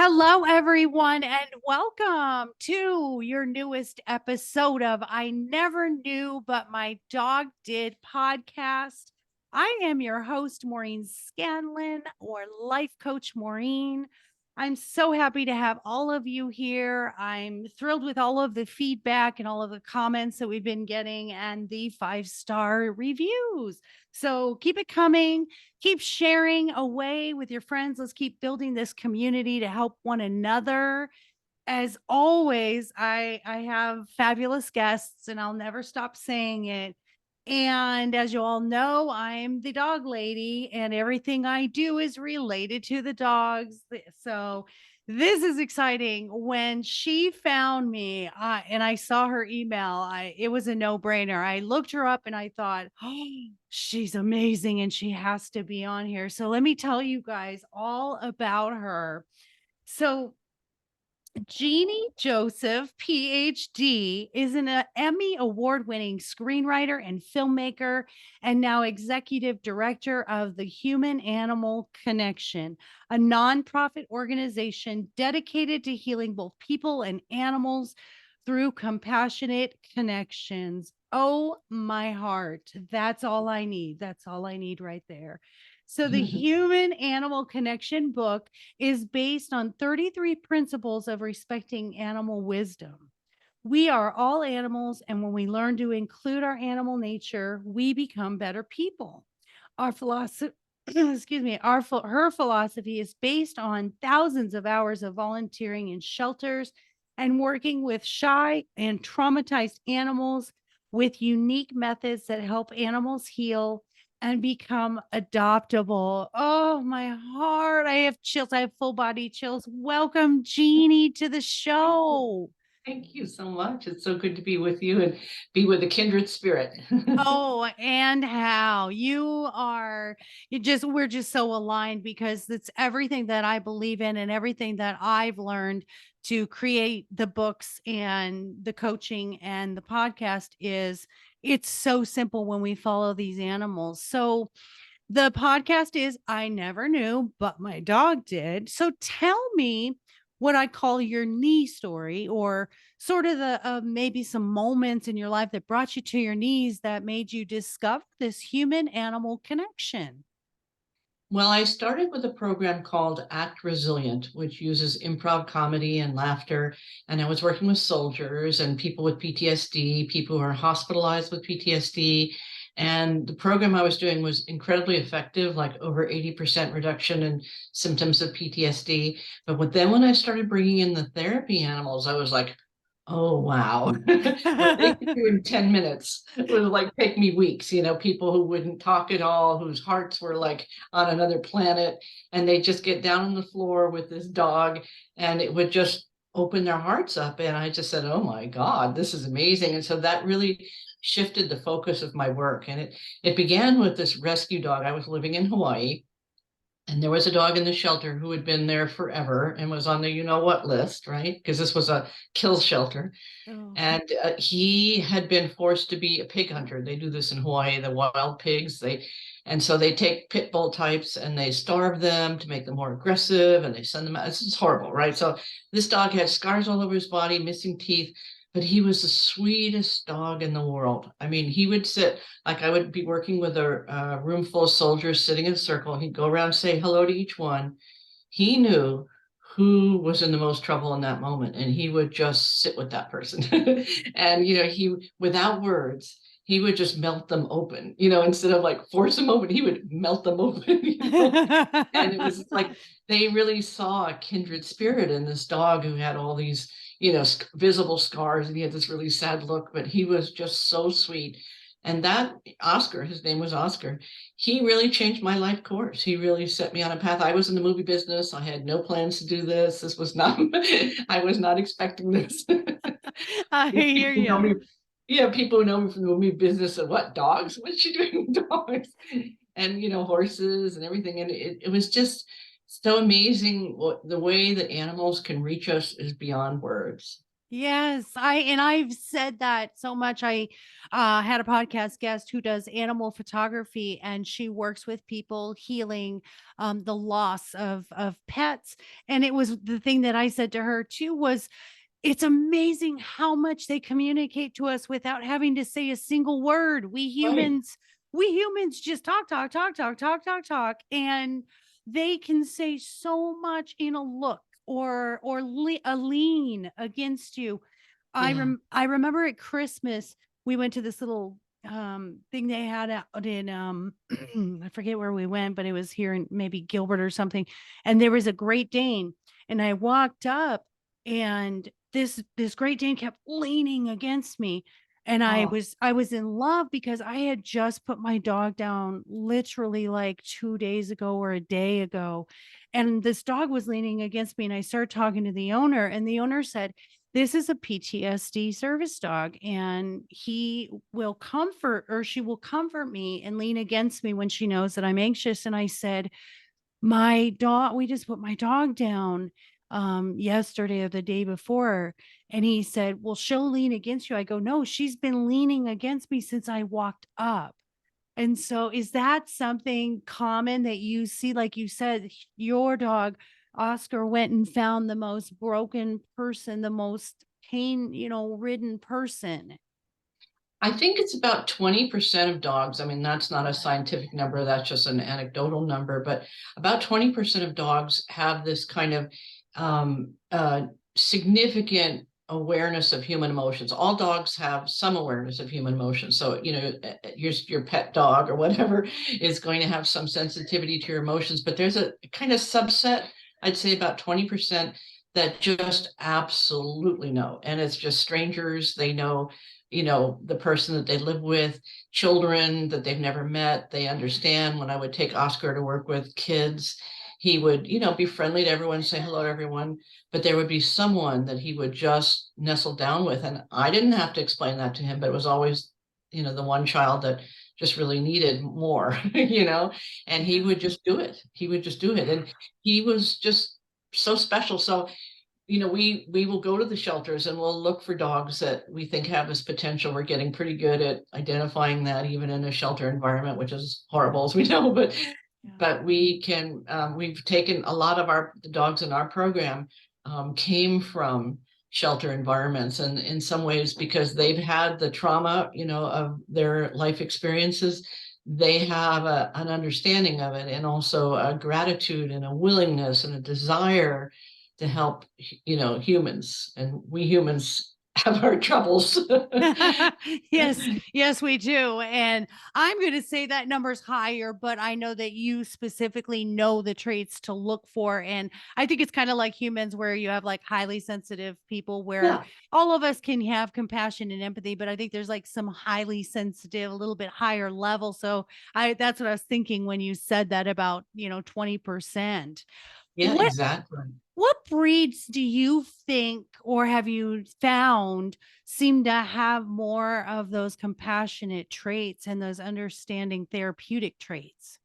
Hello, everyone, and welcome to your newest episode of I Never Knew But My Dog Did podcast. I am your host, Maureen Scanlon, or Life Coach Maureen. I'm so happy to have all of you here. I'm thrilled with all of the feedback and all of the comments that we've been getting and the 5-star reviews. So keep it coming. Keep sharing away with your friends. Let's keep building this community to help one another. As always, I have fabulous guests and I'll never stop saying it. And as you all know, I'm the dog lady and everything I do is related to the dogs. So this is exciting. When she found me and I saw her email, it was a no-brainer. I looked her up and I thought, oh, she's amazing and she has to be on here. So let me tell you guys all about her. So Genie Joseph, PhD, is an Emmy award-winning screenwriter and filmmaker, and now executive director of the Human Animal Connection, a nonprofit organization dedicated to healing both people and animals through compassionate connections. Oh, my heart. That's all I need. That's all I need right there. So, the Human Animal Connection book is based on 33 principles of respecting animal wisdom. We are all animals, and when we learn to include our animal nature, we become better people. Our philosophy, excuse me, her philosophy is based on thousands of hours of volunteering in shelters and working with shy and traumatized animals with unique methods that help animals heal and become adoptable. Oh, my heart. I have chills. I have full body chills. Welcome, Genie, to the show. Thank you so much. It's so good to be with you and be with a kindred spirit. Oh, and how we're just so aligned because it's everything that I believe in and everything that I've learned to create the books and the coaching and the podcast is it's so simple when we follow these animals. So the podcast is I Never Knew, but my dog did. So tell me what I call your knee story, or sort of the maybe some moments in your life that brought you to your knees that made you discover this human animal connection. Well, I started with a program called Act Resilient, which uses improv comedy and laughter. And I was working with soldiers and people with PTSD, people who are hospitalized with PTSD. And the program I was doing was incredibly effective, like over 80% reduction in symptoms of PTSD. But then when I started bringing in the therapy animals, I was like, oh, wow. What they could do in 10 minutes would like take me weeks, people who wouldn't talk at all, whose hearts were like on another planet, and they just get down on the floor with this dog and it would just open their hearts up. And I just said, oh my God, this is amazing. And so that really shifted the focus of my work. And it began with this rescue dog. I was living in Hawaii. And there was a dog in the shelter who had been there forever and was on the you know what list, right? Because this was a kill shelter. Oh. And he had been forced to be a pig hunter. They do this in Hawaii, the wild pigs. And so they take pit bull types and they starve them to make them more aggressive and they send them out. It's horrible, right? So this dog had scars all over his body, missing teeth, but he was the sweetest dog in the world. I mean, he would sit, like I would be working with a room full of soldiers sitting in a circle. He'd go around, say hello to each one. He knew who was in the most trouble in that moment, and he would just sit with that person. And he, without words, he would just melt them open, instead of like force them open, he would melt them open. And it was like they really saw a kindred spirit in this dog who had all these visible scars, and he had this really sad look, but he was just so sweet. And that Oscar, his name was Oscar, he really changed my life course. He really set me on a path. I was in the movie business. I had no plans to do this. This was not, I was not expecting this. I hear People know you. me. Yeah, people who know me from the movie business and what dogs? What's she doing with dogs? And horses and everything. And it was just so amazing. The way that animals can reach us is beyond words. Yes, I've said that so much. I had a podcast guest who does animal photography, and she works with people healing the loss of pets. And it was the thing that I said to her too was it's amazing how much they communicate to us without having to say a single word. Right. We humans just talk, talk, talk, talk, talk, talk, talk, and they can say so much in a look a lean against you. Yeah. I remember at Christmas we went to this little thing they had out in I forget where we went, but it was here in maybe Gilbert or something, and there was a Great Dane, and I walked up, and this Great Dane kept leaning against me, and Oh, I was in love because I had just put my dog down literally like 2 days ago or a day ago, and this dog was leaning against me, and I started talking to the owner, and the owner said, "This is a PTSD service dog, and he will comfort, or she will comfort me and lean against me when she knows that I'm anxious." And I said, "My dog, we just put my dog down yesterday or the day before." And he said, "Well, she'll lean against you." I go, "No, she's been leaning against me since I walked up." And so is that something common that you see? Like you said, your dog, Oscar, went and found the most broken person, the most pain, ridden person. I think it's about 20% of dogs. I mean, that's not a scientific number, that's just an anecdotal number, but about 20% of dogs have this kind of significant awareness of human emotions. All dogs have some awareness of human emotions. So, your pet dog or whatever is going to have some sensitivity to your emotions, but there's a kind of subset, I'd say about 20%, that just absolutely know. And it's just strangers. They know, the person that they live with, children that they've never met. They understand. When I would take Oscar to work with kids, he would, be friendly to everyone, say hello to everyone, but there would be someone that he would just nestle down with. And I didn't have to explain that to him, but it was always, the one child that just really needed more, and he Yeah. would just do it. He would just do it. And he was just so special. So, we will go to the shelters and we'll look for dogs that we think have this potential. We're getting pretty good at identifying that even in a shelter environment, which is horrible as we know, Yeah. but we've taken a lot of the dogs in our program came from shelter environments, and in some ways because they've had the trauma, of their life experiences, they have an understanding of it, and also a gratitude and a willingness and a desire to help, humans. And we humans have our troubles. Yes, yes, we do. And I'm going to say that number's higher, but I know that you specifically know the traits to look for. And I think it's kind of like humans, where you have like highly sensitive people, where Yeah. all of us can have compassion and empathy, but I think there's like some highly sensitive, a little bit higher level. So that's what I was thinking when you said that about, 20%. Yeah, What exactly. what breeds do you think, or have you found, seem to have more of those compassionate traits and those understanding therapeutic traits?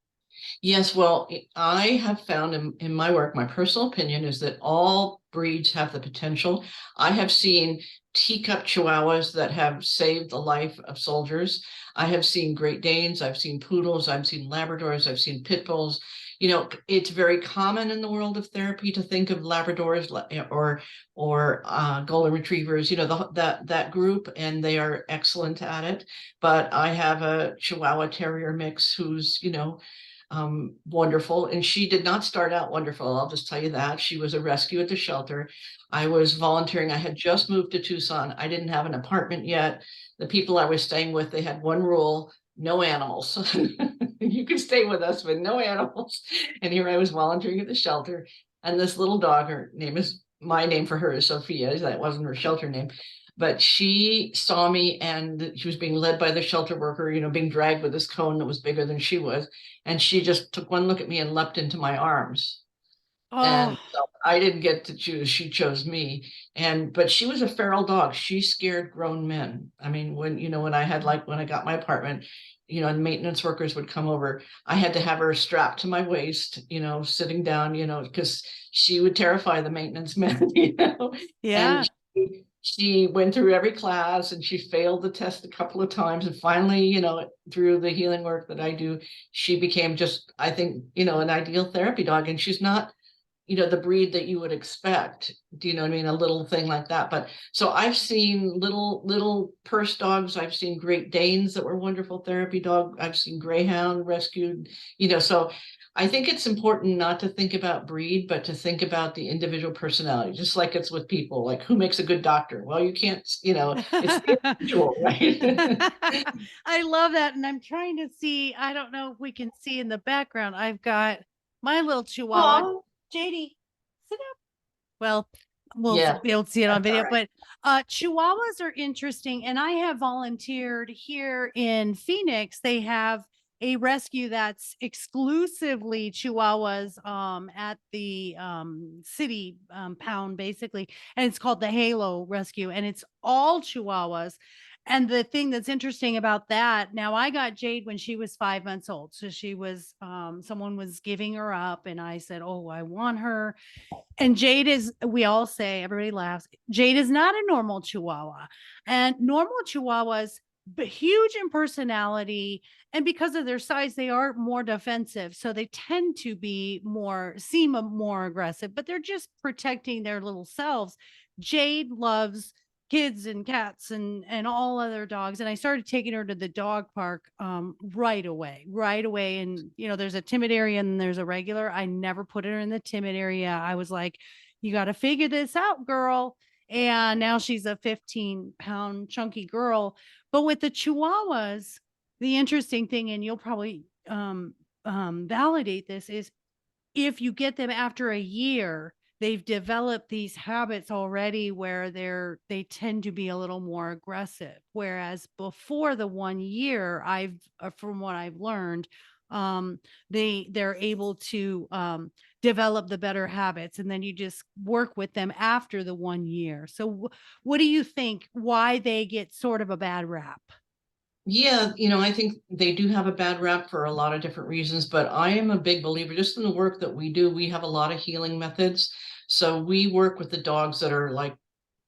Yes, well, I have found in my work, my personal opinion is that all breeds have the potential. I have seen teacup chihuahuas that have saved the life of soldiers. I have seen Great Danes, I've seen poodles, I've seen Labradors, I've seen pit bulls. It's very common in the world of therapy to think of Labradors or Golden Retrievers, that group, and they are excellent at it. But I have a Chihuahua Terrier mix who's, wonderful. And she did not start out wonderful. I'll just tell you that. She was a rescue at the shelter. I was volunteering. I had just moved to Tucson. I didn't have an apartment yet. The people I was staying with, they had one rule: no animals. You can stay with us, but no animals. And here I was volunteering at the shelter. And this little dog, her name is, my name for her is Sophia. That wasn't her shelter name. But she saw me, and she was being led by the shelter worker, being dragged with this cone that was bigger than she was. And she just took one look at me and leapt into my arms. Oh, And so I didn't get to choose, she chose me. But she was a feral dog. She scared grown men. I mean, when I got my apartment, and maintenance workers would come over, I had to have her strapped to my waist, sitting down, because she would terrify the maintenance men, and yeah. she went through every class and she failed the test a couple of times. And finally, through the healing work that I do, she became just, I think, an ideal therapy dog. And she's not, the breed that you would expect. Do you know what I mean? A little thing like that. But so I've seen little purse dogs. I've seen Great Danes that were wonderful therapy dog. I've seen Greyhound rescued, so I think it's important not to think about breed, but to think about the individual personality, just like it's with people, like who makes a good doctor? Well, you can't, it's the individual, right? I love that. And I'm trying to see, I don't know if we can see in the background. I've got my little chihuahua. Oh, JD, sit up. Well, we'll yeah, be able to see it on that's all video, right. but chihuahuas are interesting. And I have volunteered here in Phoenix. They have a rescue that's exclusively chihuahuas at the city pound, basically. And it's called the Halo Rescue, and it's all chihuahuas. And the thing that's interesting about that, now I got Jade when she was 5 months old. So she was, someone was giving her up, and I said, oh, I want her. And Jade is, we all say, everybody laughs. Jade is not a normal Chihuahua. And normal Chihuahuas, but huge in personality. And because of their size, they are more defensive. So they tend to be seem more aggressive, but they're just protecting their little selves. Jade loves kids and cats and all other dogs, and I started taking her to the dog park right away. And there's a timid area and there's a regular. I never put her in the timid area. I was like, you got to figure this out, girl. And now she's a 15-pound chunky girl. But with the chihuahuas, the interesting thing, and you'll probably validate this, is if you get them after a year, they've developed these habits already where they tend to be a little more aggressive. Whereas before the 1 year, from what I've learned, they're able to develop the better habits, and then you just work with them after the 1 year. So what do you think, why they get sort of a bad rap? Yeah, I think they do have a bad rap for a lot of different reasons, but I am a big believer just in the work that we do. We have a lot of healing methods. So we work with the dogs that are like,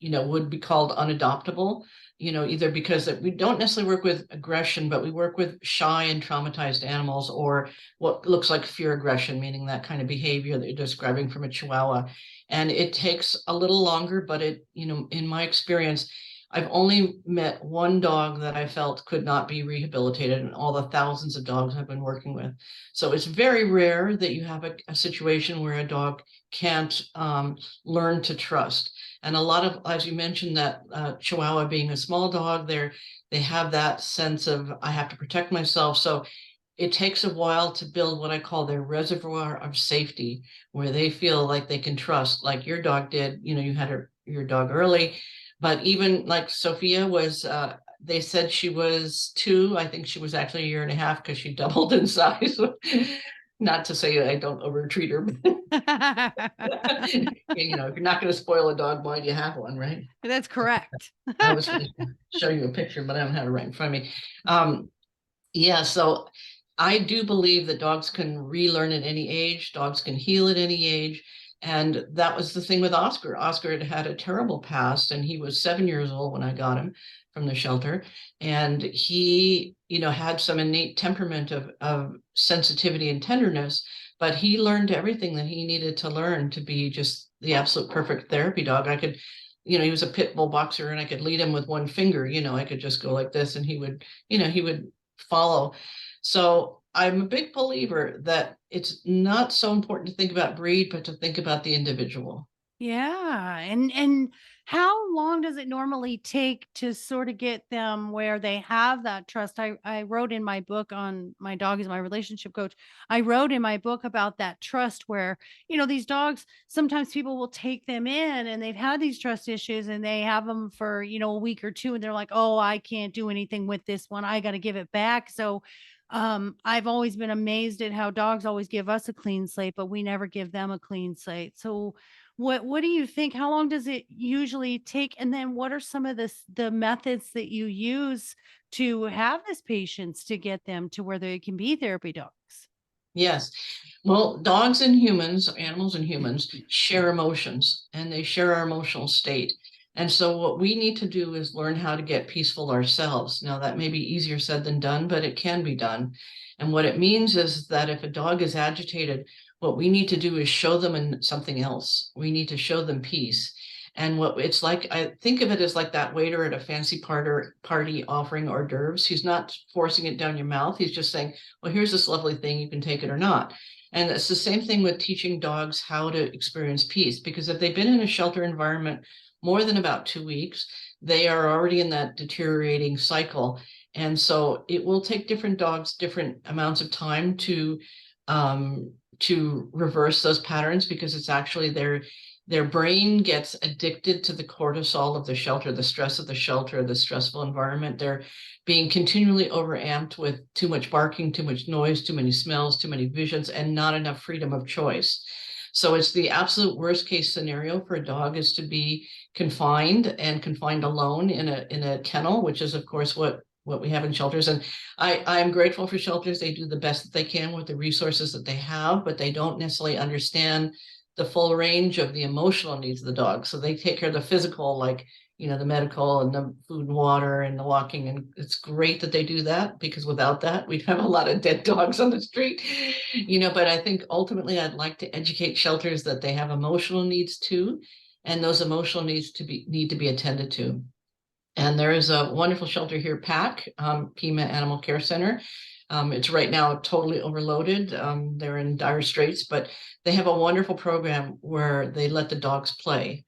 would be called unadoptable, either because we don't necessarily work with aggression, but we work with shy and traumatized animals, or what looks like fear aggression, meaning that kind of behavior that you're describing from a Chihuahua. And it takes a little longer, but in my experience, I've only met one dog that I felt could not be rehabilitated in all the thousands of dogs I've been working with. So it's very rare that you have a situation where a dog can't learn to trust. And a lot of, as you mentioned, that Chihuahua being a small dog, they have that sense of, I have to protect myself. So it takes a while to build what I call their reservoir of safety, where they feel like they can trust, like your dog did. You had your dog early, but even like Sophia was, they said she was 2. I think she was actually a year and a half because she doubled in size. Not to say I don't over-treat her, but if you're not going to spoil a dog, why do you have one, right? That's correct. I was going to show you a picture, but I don't have it right in front of me. Yeah, so I do believe that dogs can relearn at any age, dogs can heal at any age. And that was the thing with Oscar. Oscar had had a terrible past, and he was 7 years old when I got him from the shelter. And he, had some innate temperament of sensitivity and tenderness, but he learned everything that he needed to learn to be just the absolute perfect therapy dog. I could, he was a pit bull boxer, and I could lead him with one finger. I could just go like this, and he would follow. So I'm a big believer that it's not so important to think about breed, but to think about the individual. Yeah. And how long does it normally take to sort of get them where they have that trust? I wrote in my book on my dog is my relationship coach. I wrote in my book about that trust where, these dogs, sometimes people will take them in and they've had these trust issues and they have them for, a week or two, and they're like, oh, I can't do anything with this one. I got to give it back. So I've always been amazed at how dogs always give us a clean slate, but we never give them a clean slate. So what do you think? How long does it usually take? And then what are some of the methods that you use to have this patience to get them to where they can be therapy dogs? Yes. Well, dogs and humans, animals and humans share emotions, and they share our emotional state. And so what we need to do is learn how to get peaceful ourselves. Now, that may be easier said than done, but it can be done. And what it means is that if a dog is agitated, what we need to do is show them something else. We need to show them peace. And what it's like, I think of it as like that waiter at a fancy party offering hors d'oeuvres. He's not forcing it down your mouth. He's just saying, well, here's this lovely thing, you can take it or not. And it's the same thing with teaching dogs how to experience peace, because if they've been in a shelter environment more than about 2 weeks, they are already in that deteriorating cycle. And so it will take different dogs different amounts of time to reverse those patterns, because it's actually their brain gets addicted to the cortisol of the shelter, the stress of the shelter, the stressful environment. They're being continually overamped with too much barking, too much noise, too many smells, too many visions, and not enough freedom of choice. So it's the absolute worst case scenario for a dog is to be confined alone in a kennel, which is of course what we have in shelters. And I am grateful for shelters. They do the best that they can with the resources that they have, but they don't necessarily understand the full range of the emotional needs of the dog. So they take care of the physical, like, the medical and the food and water and the walking. And it's great that they do that, because without that, we'd have a lot of dead dogs on the street, but I think ultimately I'd like to educate shelters that they have emotional needs too. And those emotional needs need to be attended to. And there is a wonderful shelter here, PAC, Pima Animal Care Center. It's right now totally overloaded. They're in dire straits, but they have a wonderful program where they let the dogs play.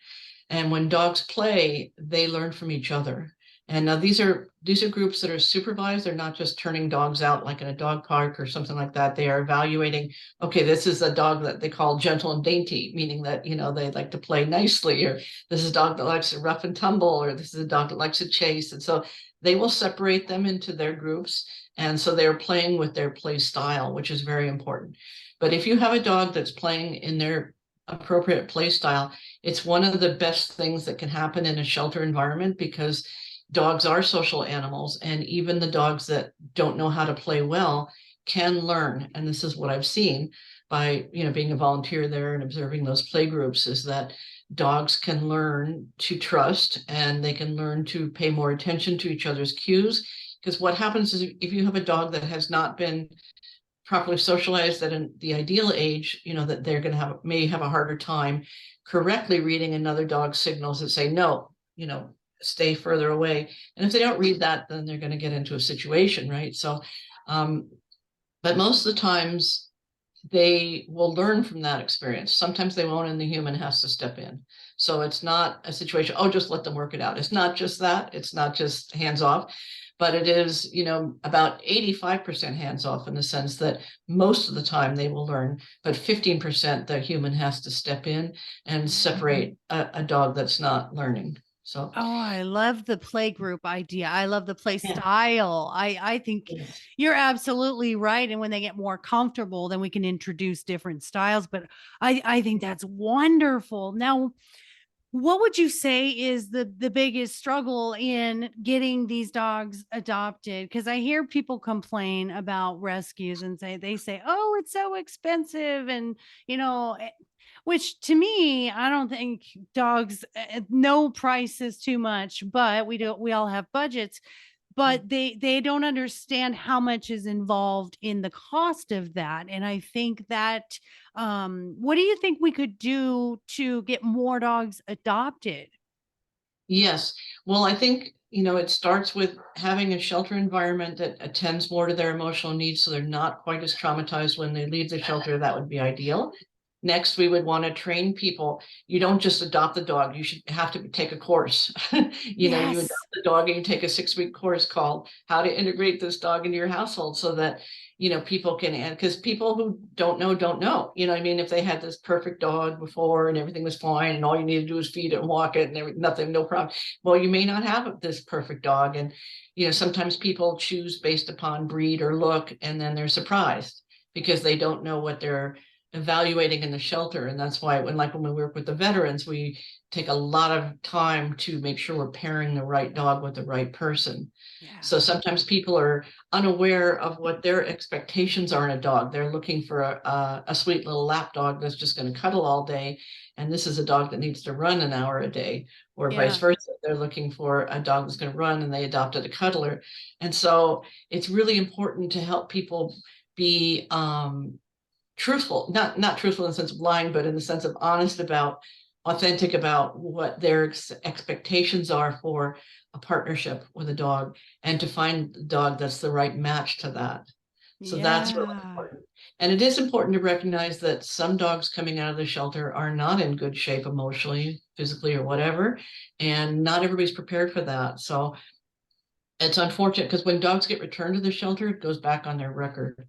And when dogs play, they learn from each other. And now these are groups that are supervised. They're not just turning dogs out like in a dog park or something like that. They are evaluating, okay, this is a dog that they call gentle and dainty, meaning that, they like to play nicely, or this is a dog that likes to rough and tumble, or this is a dog that likes to chase. And so they will separate them into their groups. And so they're playing with their play style, which is very important. But if you have a dog that's playing in their appropriate play style, it's one of the best things that can happen in a shelter environment, because dogs are social animals, and even the dogs that don't know how to play well can learn. And this is what I've seen by, being a volunteer there and observing those play groups, is that dogs can learn to trust, and they can learn to pay more attention to each other's cues. Because what happens is, if you have a dog that has not been properly socialized at the ideal age, that they're going to may have a harder time correctly reading another dog's signals that say, no, stay further away. And if they don't read that, then they're going to get into a situation, right? So, but most of the times they will learn from that experience. Sometimes they won't, and the human has to step in. So it's not a situation, oh, just let them work it out. It's not just that. It's not just hands off, but it is, about 85% hands off, in the sense that most of the time they will learn, but 15% the human has to step in and separate a dog that's not learning. So, Oh, I love the play group idea. I love the play yeah. style. I think you're absolutely right. And when they get more comfortable, then we can introduce different styles. But I think that's wonderful. Now, what would you say is the biggest struggle in getting these dogs adopted? Because I hear people complain about rescues and say, "Oh, it's so expensive," and which to me, I don't think dogs. No price is too much, but we all have budgets. But they don't understand how much is involved in the cost of that, and I think that what do you think we could do to get more dogs adopted? Yes. Well, I think, it starts with having a shelter environment that attends more to their emotional needs, so they're not quite as traumatized when they leave the shelter. That would be ideal. Next, we would want to train people. You don't just adopt the dog. You should have to take a course. You adopt Yes. the dog and you take a 6-week course called How to Integrate This Dog into Your Household, so that, people can, and because people who don't know, don't know. I mean, if they had this perfect dog before and everything was fine and all you need to do is feed it and walk it and nothing, no problem. Well, you may not have this perfect dog. And, sometimes people choose based upon breed or look, and then they're surprised because they don't know what they're evaluating in the shelter. And that's why when we work with the veterans, we take a lot of time to make sure we're pairing the right dog with the right person. Yeah. So sometimes people are unaware of what their expectations are in a dog. They're looking for a sweet little lap dog that's just going to cuddle all day. And this is a dog that needs to run an hour a day, or vice Yeah. versa. They're looking for a dog that's going to run and they adopted a cuddler. And so it's really important to help people be truthful, not truthful in the sense of lying, but in the sense of honest about, authentic about what their expectations are for a partnership with a dog, and to find a dog that's the right match to that. So that's really Yeah. important. And it is important to recognize that some dogs coming out of the shelter are not in good shape emotionally, physically, or whatever. And not everybody's prepared for that. So it's unfortunate because when dogs get returned to the shelter, it goes back on their record.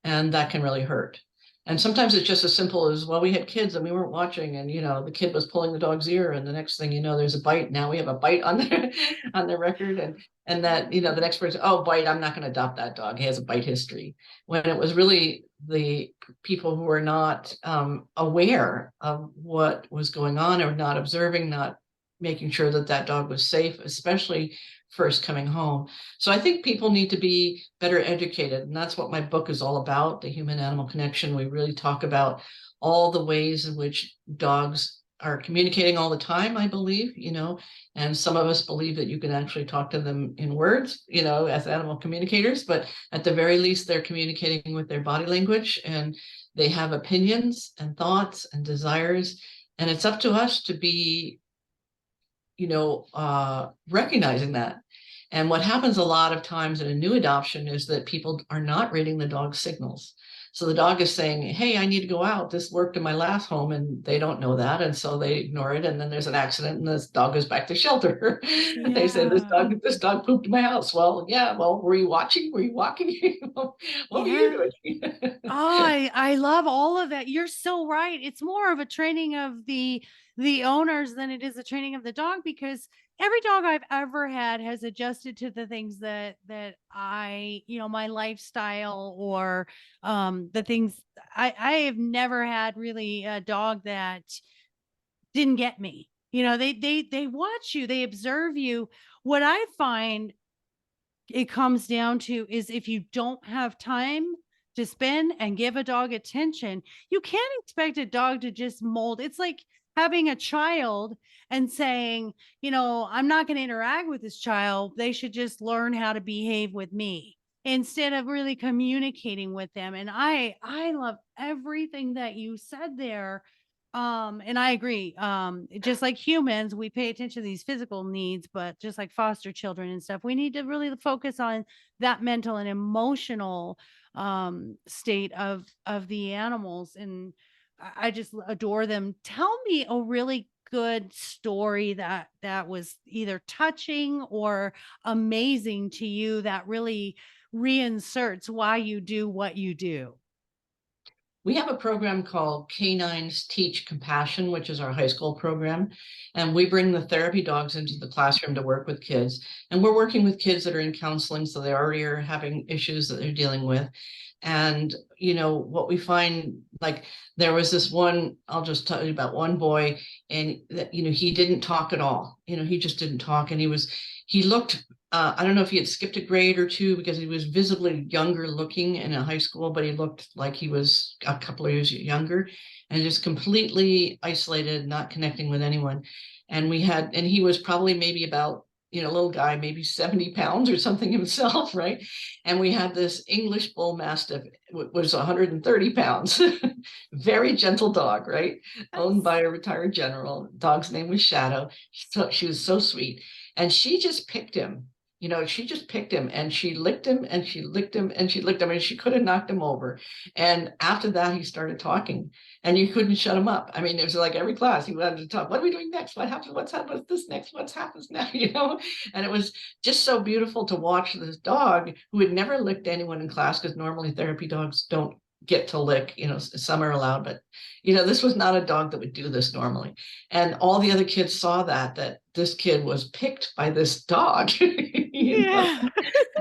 And that can really hurt. And sometimes it's just as simple as, well, we had kids and we weren't watching, and the kid was pulling the dog's ear, and the next thing you know, there's a bite. Now we have a bite on the on the record, and that the next person, oh, bite, I'm not going to adopt that dog. He has a bite history. When it was really the people who were not aware of what was going on, or not observing, not making sure that that dog was safe, especially first coming home. So I think people need to be better educated. And that's what my book is all about, the human animal connection. We really talk about all the ways in which dogs are communicating all the time, I believe, and some of us believe that you can actually talk to them in words, as animal communicators, but at the very least, they're communicating with their body language, and they have opinions and thoughts and desires. And it's up to us to be recognizing that. And what happens a lot of times in a new adoption is that people are not reading the dog's signals. So the dog is saying, hey, I need to go out. This worked in my last home, and they don't know that. And so they ignore it. And then there's an accident and this dog goes back to shelter. They say, Yeah. this dog pooped in my house. Well, yeah, well, were you watching? Were you walking? What were you Yeah. doing? Oh, I love all of that. You're so right. It's more of a training of the owners than it is a training of the dog, because every dog I've ever had has adjusted to the things that my lifestyle, or the things I have never had really a dog that didn't get me. They watch you, they observe you. What I find it comes down to is, if you don't have time to spend and give a dog attention, you can't expect a dog to just mold. It's like having a child and saying, I'm not going to interact with this child. They should just learn how to behave with me, instead of really communicating with them. And I love everything that you said there. And I agree. Just like humans, we pay attention to these physical needs, but just like foster children and stuff, we need to really focus on that mental and emotional state of the animals. And I just adore them. Tell me a really good story that was either touching or amazing to you, that really reinserts why you do what you do. We have a program called Canines Teach Compassion, which is our high school program. And we bring the therapy dogs into the classroom to work with kids. And we're working with kids that are in counseling, so they already are having issues that they're dealing with. And, what we find, like, there was this one, I'll just tell you about one boy, and that, he didn't talk at all. He just didn't talk. And he looked, I don't know if he had skipped a grade or two, because he was visibly younger looking in a high school, but he looked like he was a couple of years younger, and just completely isolated, not connecting with anyone. And he was probably maybe about, little guy, maybe 70 pounds or something himself, right? And we had this English bull mastiff, was 130 pounds, very gentle dog, right? Owned That's by a retired general. Dog's name was Shadow. So she was so sweet. And she just picked him. She just picked him, and she licked him, and she licked him, and she licked him, and she could have knocked him over. And after that, he started talking, and you couldn't shut him up. I mean, it was like every class he wanted to talk. What are we doing next? What happens? What's happening? What's this next? What's happens now? And it was just so beautiful to watch this dog who had never licked anyone in class, because normally therapy dogs don't get to lick. Some are allowed, but this was not a dog that would do this normally. And all the other kids saw that this kid was picked by this dog. yeah.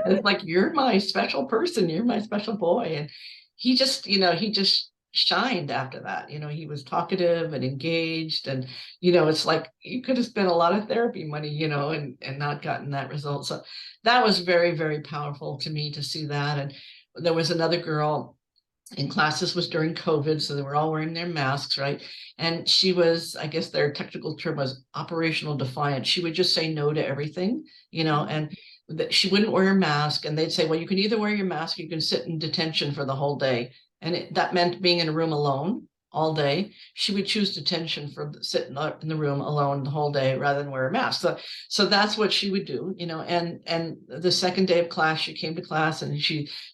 And it's like, you're my special person, you're my special boy. And he just shined after that. He was talkative and engaged, and it's like you could have spent a lot of therapy money, and not gotten that result. So that was very, very powerful to me to see that. And there was another girl in class. This was during COVID, so they were all wearing their masks, right? And she was, I guess their technical term was operational defiant. She would just say no to everything, and she wouldn't wear a mask. And they'd say, well, you can either wear your mask, or you can sit in detention for the whole day. And that meant being in a room alone all day. She would choose detention for sitting in the room alone the whole day rather than wear a mask. So that's what she would do, and the second day of class, she came to class, and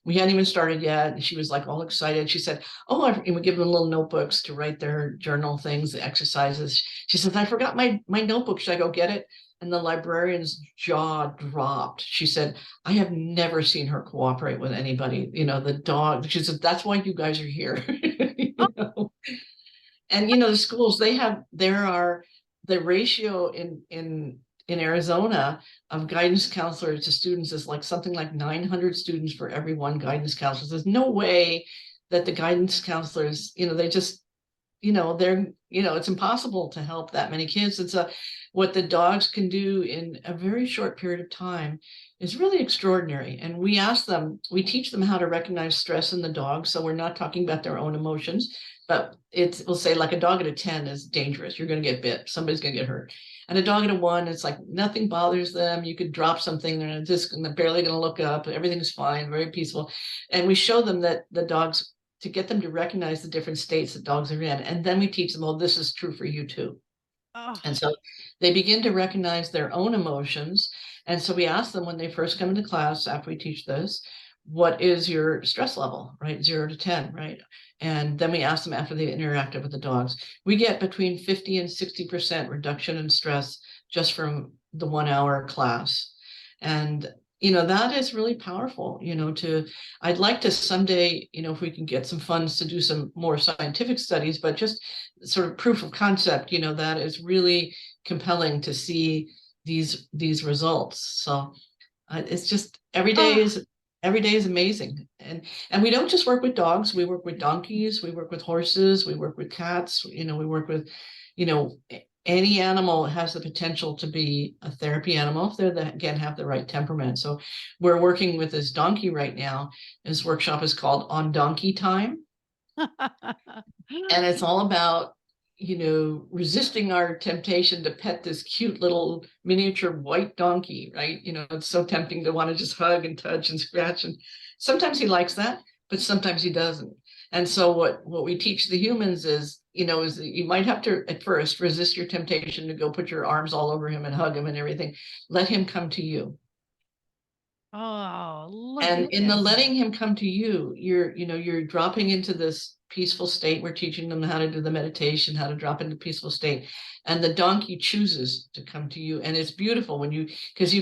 we hadn't even started yet. And she was like all excited. She said, oh, and we give them little notebooks to write their journal things, the exercises. She says, I forgot my notebook. Should I go get it? And the librarian's jaw dropped. She said, I have never seen her cooperate with anybody. The dog. She said, that's why you guys are here. Oh, And the schools, there are the ratio in Arizona of guidance counselors to students is like something like 900 students for every one guidance counselor. There's no way that the guidance counselors, they just, it's impossible to help that many kids. And so what the dogs can do in a very short period of time is really extraordinary. And we teach them how to recognize stress in the dog. So we're not talking about their own emotions, but we'll say like a dog at a 10 is dangerous. You're going to get bit. Somebody's going to get hurt. And a dog at a 1, it's like nothing bothers them. You could drop something, they're barely going to look up. Everything's fine, very peaceful. And we show them that the dogs, to get them to recognize the different states that dogs are in. And then we teach them, oh, this is true for you too. oh. And so they begin to recognize their own emotions. And so we ask them when they first come into class, after we teach this, what is your stress level, right? 0 to 10, right? And then we ask them after they've interacted with the dogs. We get between 50 and 60% reduction in stress just from the 1 hour class. And that is really powerful, I'd like to someday, if we can get some funds to do some more scientific studies, but just sort of proof of concept, that is really compelling to see these results. So it's just every day Oh. is amazing. And we don't just work with dogs, we work with donkeys, we work with horses, we work with cats, we work with, any animal has the potential to be a therapy animal if they again have the right temperament. So we're working with this donkey right now. His workshop is called On Donkey Time. And it's all about, resisting our temptation to pet this cute little miniature white donkey, right? It's so tempting to want to just hug and touch and scratch. And sometimes he likes that, but sometimes he doesn't. And so what we teach the humans is that you might have to at first resist your temptation to go put your arms all over him and hug him and everything. Let him come to you. Oh, look And at in the this. letting him come to you, you're dropping into this peaceful state. We're teaching them how to do the meditation, how to drop into peaceful state. And the donkey chooses to come to you. And it's beautiful because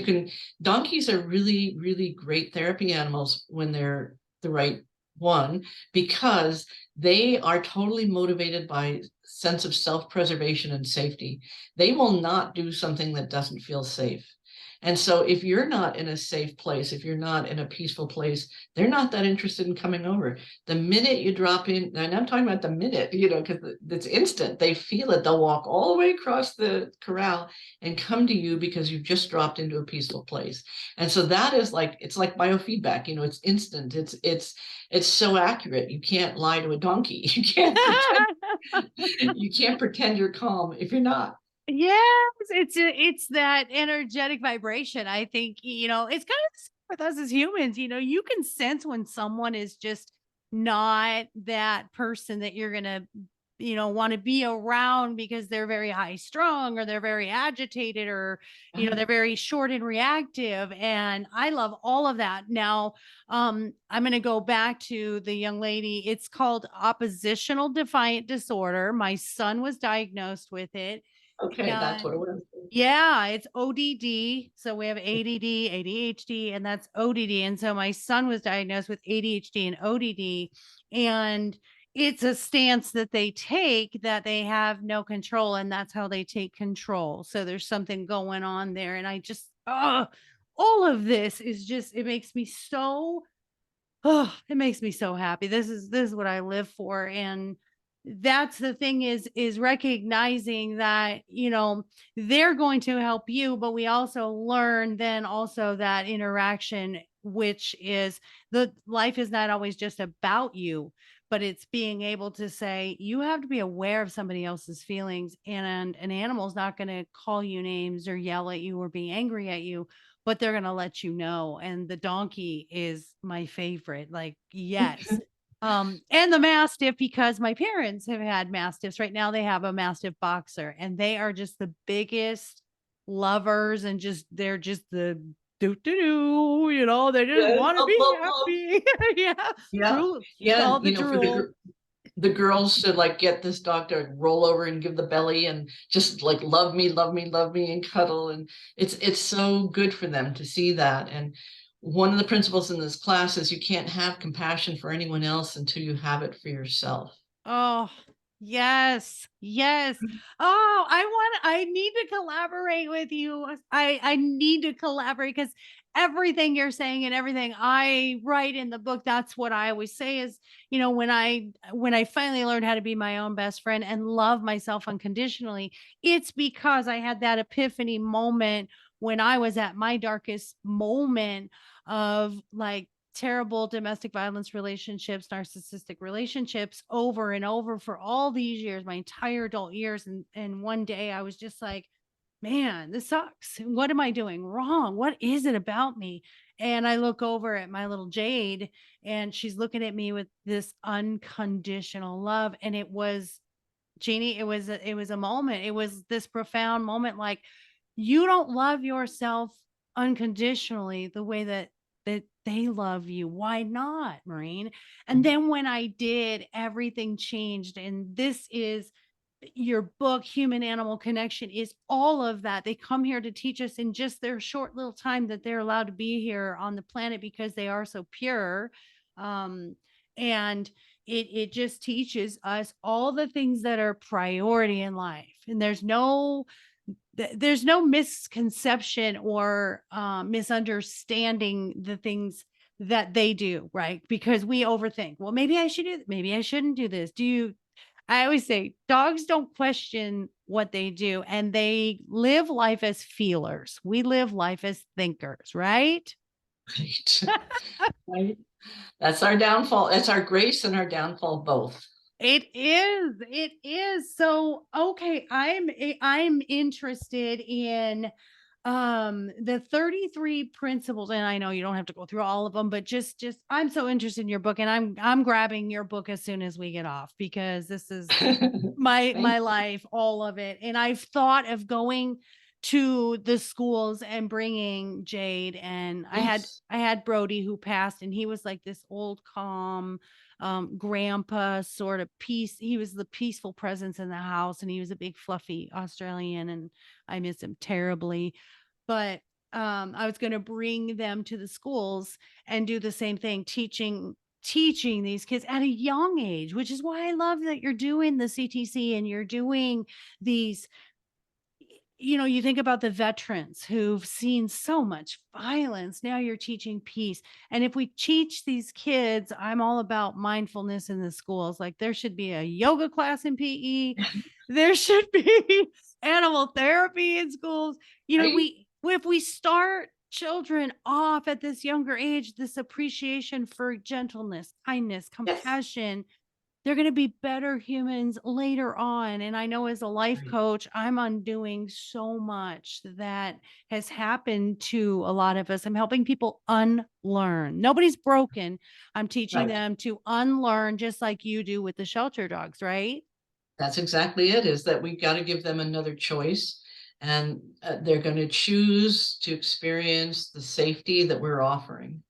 donkeys are really, really great therapy animals when they're the right one, because they are totally motivated by sense of self-preservation and safety. They will not do something that doesn't feel safe. And so if you're not in a safe place, if you're not in a peaceful place, they're not that interested in coming over. The minute you drop in, and I'm talking about the minute, because it's instant, they feel it. They'll walk all the way across the corral and come to you because you've just dropped into a peaceful place. And so that is it's like biofeedback, it's instant. It's so accurate. You can't lie to a donkey. You can't pretend you're calm if you're not. Yes, it's that energetic vibration. I think, it's kind of the same with us as humans. You can sense when someone is just not that person that you're gonna, want to be around because they're very high strung or they're very agitated or, they're very short and reactive. And I love all of that. Now, I'm gonna go back to the young lady. It's called oppositional defiant disorder. My son was diagnosed with it. Okay, that's what it And was. yeah, it's ODD. So we have ADD, ADHD, and that's ODD. And so my son was diagnosed with ADHD and ODD. And it's a stance that they take that they have no control, and that's how they take control. So there's something going on there. And I just, all of this is just, it makes me so Oh, it makes me so happy. This is what I live for. And that's the thing is recognizing that, they're going to help you, but we also learn then also that interaction, which is the life is not always just about you, but it's being able to say you have to be aware of somebody else's feelings, and an animal's not going to call you names or yell at you or be angry at you, but they're gonna let you know. And the donkey is my favorite. Like, yes. And the mastiff, because my parents have had mastiffs. Right now they have a mastiff boxer, and they are just the biggest lovers, and just they're just the do do do, they just Yeah, want to love, be love, love. happy. Yeah. Yeah, Drool, yeah, all and the for drool. the girls to like get this dog to roll over and give the belly and just like love me, love me, love me and cuddle. And it's so good for them to see that. And one of the principles in this class is you can't have compassion for anyone else until you have it for yourself. Oh, yes. Yes. Oh, I need to collaborate with you. I need to collaborate, because everything you're saying and everything I write in the book, that's what I always say is, when I finally learned how to be my own best friend and love myself unconditionally, it's because I had that epiphany moment when I was at my darkest moment of like terrible domestic violence relationships, narcissistic relationships over and over for all these years, my entire adult years. And one day I was just like, man, this sucks. What am I doing wrong? What is it about me? And I look over at my little Jade, and she's looking at me with this unconditional love. And it was Jeannie, it was a moment. It was this profound moment. Like, you don't love yourself unconditionally the way that they love you. Why not, Maureen? And then when I did, everything changed. And this is your book, Human Animal Connection, is all of that. They come here to teach us in just their short little time that they're allowed to be here on the planet, because they are so pure. And it just teaches us all the things that are priority in life. And there's no misconception or misunderstanding the things that they do, right? Because we overthink. Well, maybe I should do, maybe I shouldn't do this. I always say dogs don't question what they do, and they live life as feelers. We live life as thinkers, right? Right. Right. That's our downfall. That's our grace and our downfall both. It is. It is. So, okay, I'm interested in the 33 principles, and I know you don't have to go through all of them, but just I'm so interested in your book, and I'm grabbing your book as soon as we get off, because this is my Thank life, all of it. And I've thought of going to the schools and bringing Jade, and I you. had I had Brody, who passed, and he was like this old calm grandpa sort of peace. He was the peaceful presence in the house, and he was a big fluffy Australian, and I miss him terribly. But I was going to bring them to the schools and do the same thing, teaching these kids at a young age, which is why I love that you're doing the CTC and you're doing these. You think about the veterans who've seen so much violence. Now you're teaching peace. And if we teach these kids, I'm all about mindfulness in the schools. Like, there should be a yoga class in PE. There should be animal therapy in schools. Right? We if we start children off at this younger age, this appreciation for gentleness, kindness, Yes. compassion, they're going to be better humans later on. And I know as a life Right. coach, I'm undoing so much that has happened to a lot of us. I'm helping people unlearn. Nobody's broken. I'm teaching Right. them to unlearn, just like you do with the shelter dogs, right? That's exactly it, is that we've got to give them another choice. And they're going to choose to experience the safety that we're offering.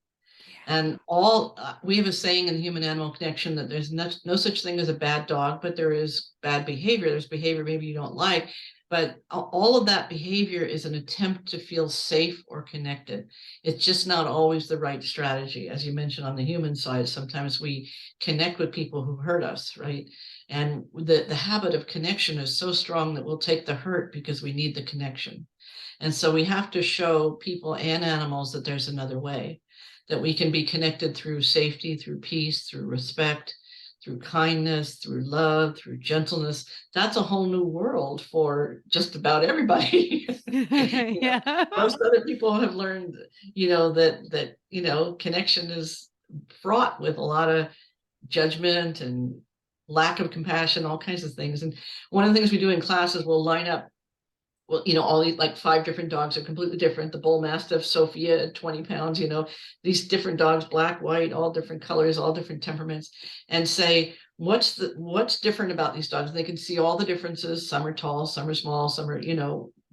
Yeah. And all we have a saying in the human animal connection that there's no such thing as a bad dog, but there is bad behavior. There's behavior maybe you don't like, but all of that behavior is an attempt to feel safe or connected. It's just not always the right strategy. As you mentioned, on the human side, sometimes we connect with people who hurt us, right? And the habit of connection is so strong that we'll take the hurt because we need the connection. And so we have to show people and animals that there's another way. that we can be connected through safety, through peace, through respect, through kindness, through love, through gentleness. That's a whole new world for just about everybody. Yeah. Most other people have learned, that connection is fraught with a lot of judgment and lack of compassion, all kinds of things. And one of the things we do in class is we'll line up, well, all these like 5 different dogs are completely different. The bull mastiff, Sophia, at 20 pounds, these different dogs, black, white, all different colors, all different temperaments, and say, what's different about these dogs? And they can see all the differences. Some are tall, some are small, some are,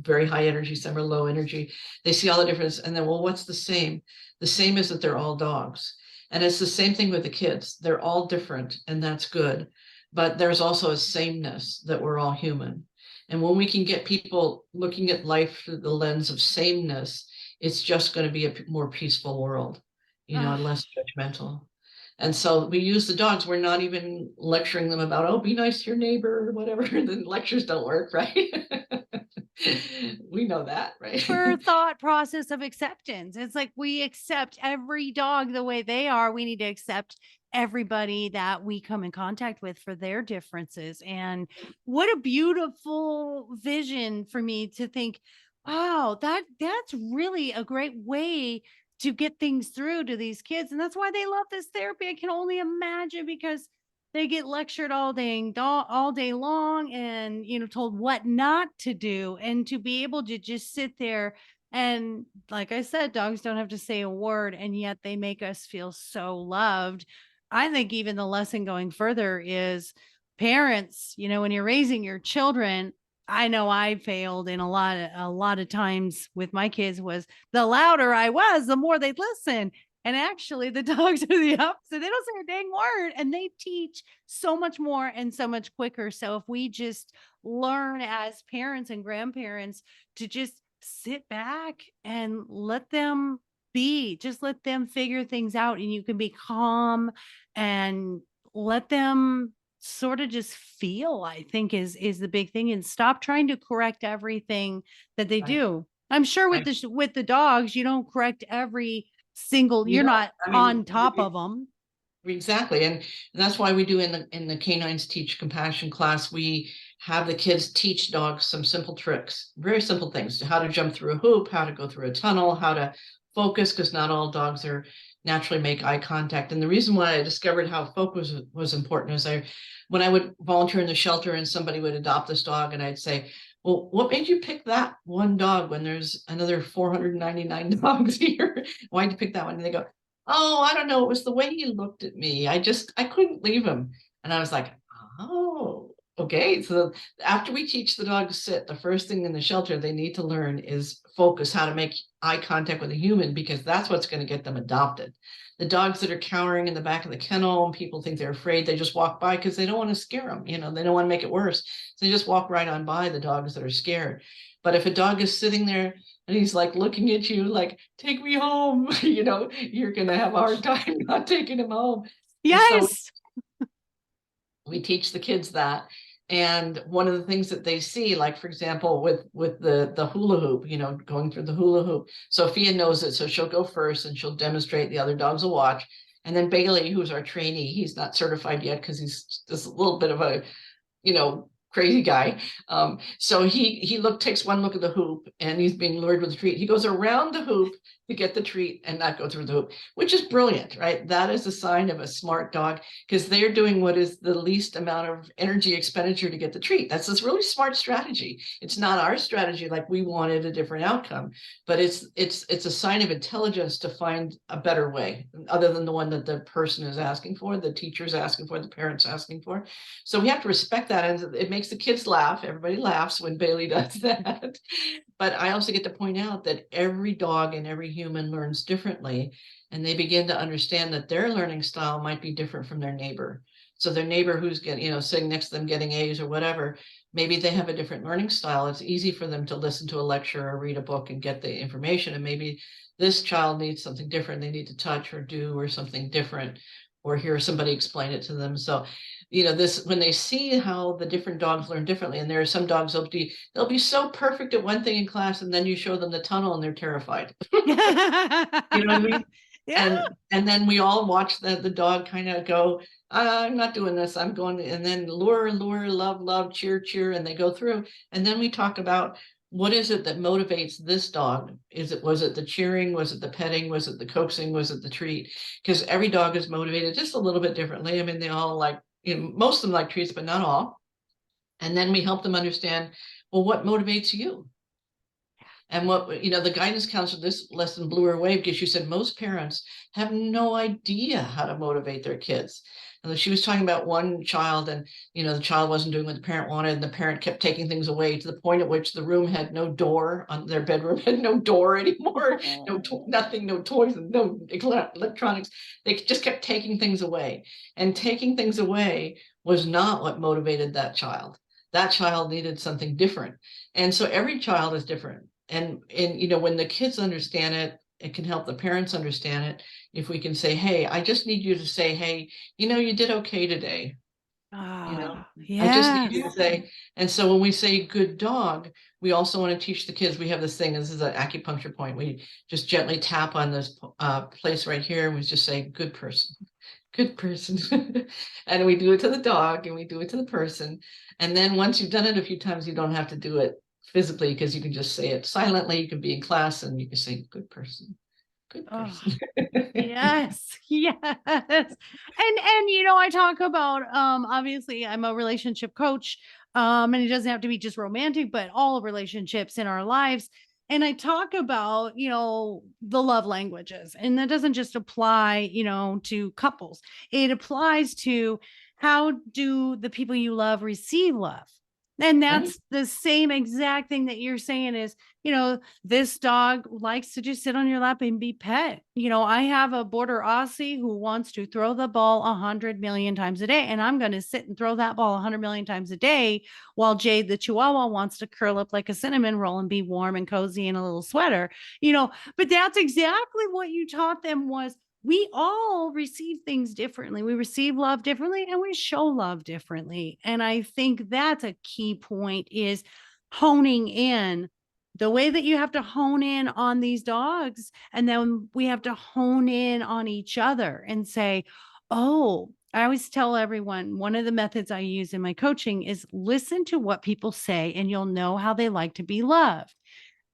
very high energy, some are low energy. They see all the difference. And then, well, what's the same? The same is that they're all dogs. And it's the same thing with the kids. They're all different, and that's good. But there's also a sameness that we're all human. And when we can get people looking at life through the lens of sameness, it's just going to be a more peaceful world, Ah, and less judgmental. And so we use the dogs. We're not even lecturing them about, oh, be nice to your neighbor or whatever. The lectures don't work, right? We know that, right? deeper thought process of acceptance. It's like we accept every dog the way they are. We need to accept everybody that we come in contact with for their differences. And what a beautiful vision for me to think, wow, that's really a great way to get things through to these kids. And that's why they love this therapy. I can only imagine, because they get lectured all day long, and told what not to do, and to be able to just sit there. And like I said, dogs don't have to say a word, and yet they make us feel so loved. I think even the lesson going further is, parents, when you're raising your children, I know I failed in a lot of times with my kids, was the louder I was, the more they'd listen. And actually, the dogs are the opposite. They don't say a dang word, and they teach so much more and so much quicker. So if we just learn as parents and grandparents to just sit back and let them be, just let them figure things out, and you can be calm and let them sort of just feel, I think is the big thing, and stop trying to correct everything that they Right. do. I'm sure with Right. the dogs, you don't correct every single, You you're know, not I on mean, top of them. exactly. And that's why we do in the Canines Teach Compassion class, we have the kids teach dogs some simple tricks, very simple things: how to jump through a hoop, how to go through a tunnel, how to focus, because not all dogs are naturally make eye contact. And the reason why I discovered how focus was important is when I would volunteer in the shelter and somebody would adopt this dog, and I'd say, well, what made you pick that one dog when there's another 499 dogs here? Why'd you pick that one? And they go, oh, I don't know. It was the way he looked at me. I couldn't leave him. And I was like, oh, okay. So after we teach the dog to sit, the first thing in the shelter they need to learn is focus, how to make eye contact with a human, because that's what's going to get them adopted. The dogs that are cowering in the back of the kennel and people think they're afraid, they just walk by because they don't want to scare them. They don't want to make it worse. So they just walk right on by the dogs that are scared. But if a dog is sitting there and he's like looking at you like, take me home, you're going to have a hard time not taking him home. And so Yes. we teach the kids that. And one of the things that they see, like, for example, with the hula hoop, going through the hula hoop, Sophia knows it. So she'll go first and she'll demonstrate, the other dogs will watch. And then Bailey, who's our trainee, he's not certified yet because he's just a little bit of a, crazy guy. So he takes one look at the hoop, and he's being lured with the treat. He goes around the hoop to get the treat and not go through the hoop, which is brilliant, right? That is a sign of a smart dog, because they're doing what is the least amount of energy expenditure to get the treat. That's this really smart strategy. It's not our strategy, like we wanted a different outcome, but it's a sign of intelligence to find a better way other than the one that the person is asking for, the teacher's asking for, the parent's asking for. So we have to respect that, and it makes the kids laugh. Everybody laughs when Bailey does that. But I also get to point out that every dog and every human learns differently, and they begin to understand that their learning style might be different from their neighbor. So their neighbor who's getting, sitting next to them getting A's or whatever, maybe they have a different learning style. It's easy for them to listen to a lecture or read a book and get the information. And maybe this child needs something different. They need to touch or do or something different, or hear somebody explain it to them. So this, when they see how the different dogs learn differently, and there are some dogs they'll be so perfect at one thing in class, and then you show them the tunnel and they're terrified. You know what I mean? Yeah. And then we all watch the dog kind of go, I'm not doing this, I'm going, and then lure, lure, love, love, cheer, cheer, and they go through. And then we talk about what is it that motivates this dog? Was it the cheering? Was it the petting? Was it the coaxing? Was it the treat? Because every dog is motivated just a little bit differently. I mean, they all like, most of them like treats, but not all. And then we help them understand, well, what motivates you? And what, the guidance counselor, this lesson blew her away because she said most parents have no idea how to motivate their kids. And she was talking about one child, and the child wasn't doing what the parent wanted, and the parent kept taking things away to the point at which the room had no door, on their bedroom had no door anymore, nothing, no toys, no electronics. They just kept taking things away, and taking things away was not what motivated that child. That child needed something different. And so every child is different. And when the kids understand it, it can help the parents understand it. If we can say, hey, I just need you to say, hey, you did okay today. I just need you to Yes. say. And so when we say good dog, we also want to teach the kids. We have this thing, this is an acupuncture point. We just gently tap on this place right here, and we just say good person, good person. And we do it to the dog, and we do it to the person. And then once you've done it a few times, you don't have to do it physically, because you can just say it silently. You can be in class and you can say good person, good Oh, person. yes. Yes. And I talk about obviously I'm a relationship coach. And it doesn't have to be just romantic, but all relationships in our lives. And I talk about, the love languages. And that doesn't just apply, to couples. It applies to how do the people you love receive love. And Right. that's the same exact thing that you're saying is, this dog likes to just sit on your lap and be pet. I have a border Aussie who wants to throw the ball 100 million times a day, and I'm going to sit and throw that ball 100 million times a day while Jade the Chihuahua wants to curl up like a cinnamon roll and be warm and cozy in a little sweater. But that's exactly what you taught them was we all receive things differently. We receive love differently and we show love differently. And I think that's a key point is honing in the way that you have to hone in on these dogs. And then we have to hone in on each other and say, oh, I always tell everyone one of the methods I use in my coaching is listen to what people say and you'll know how they like to be loved.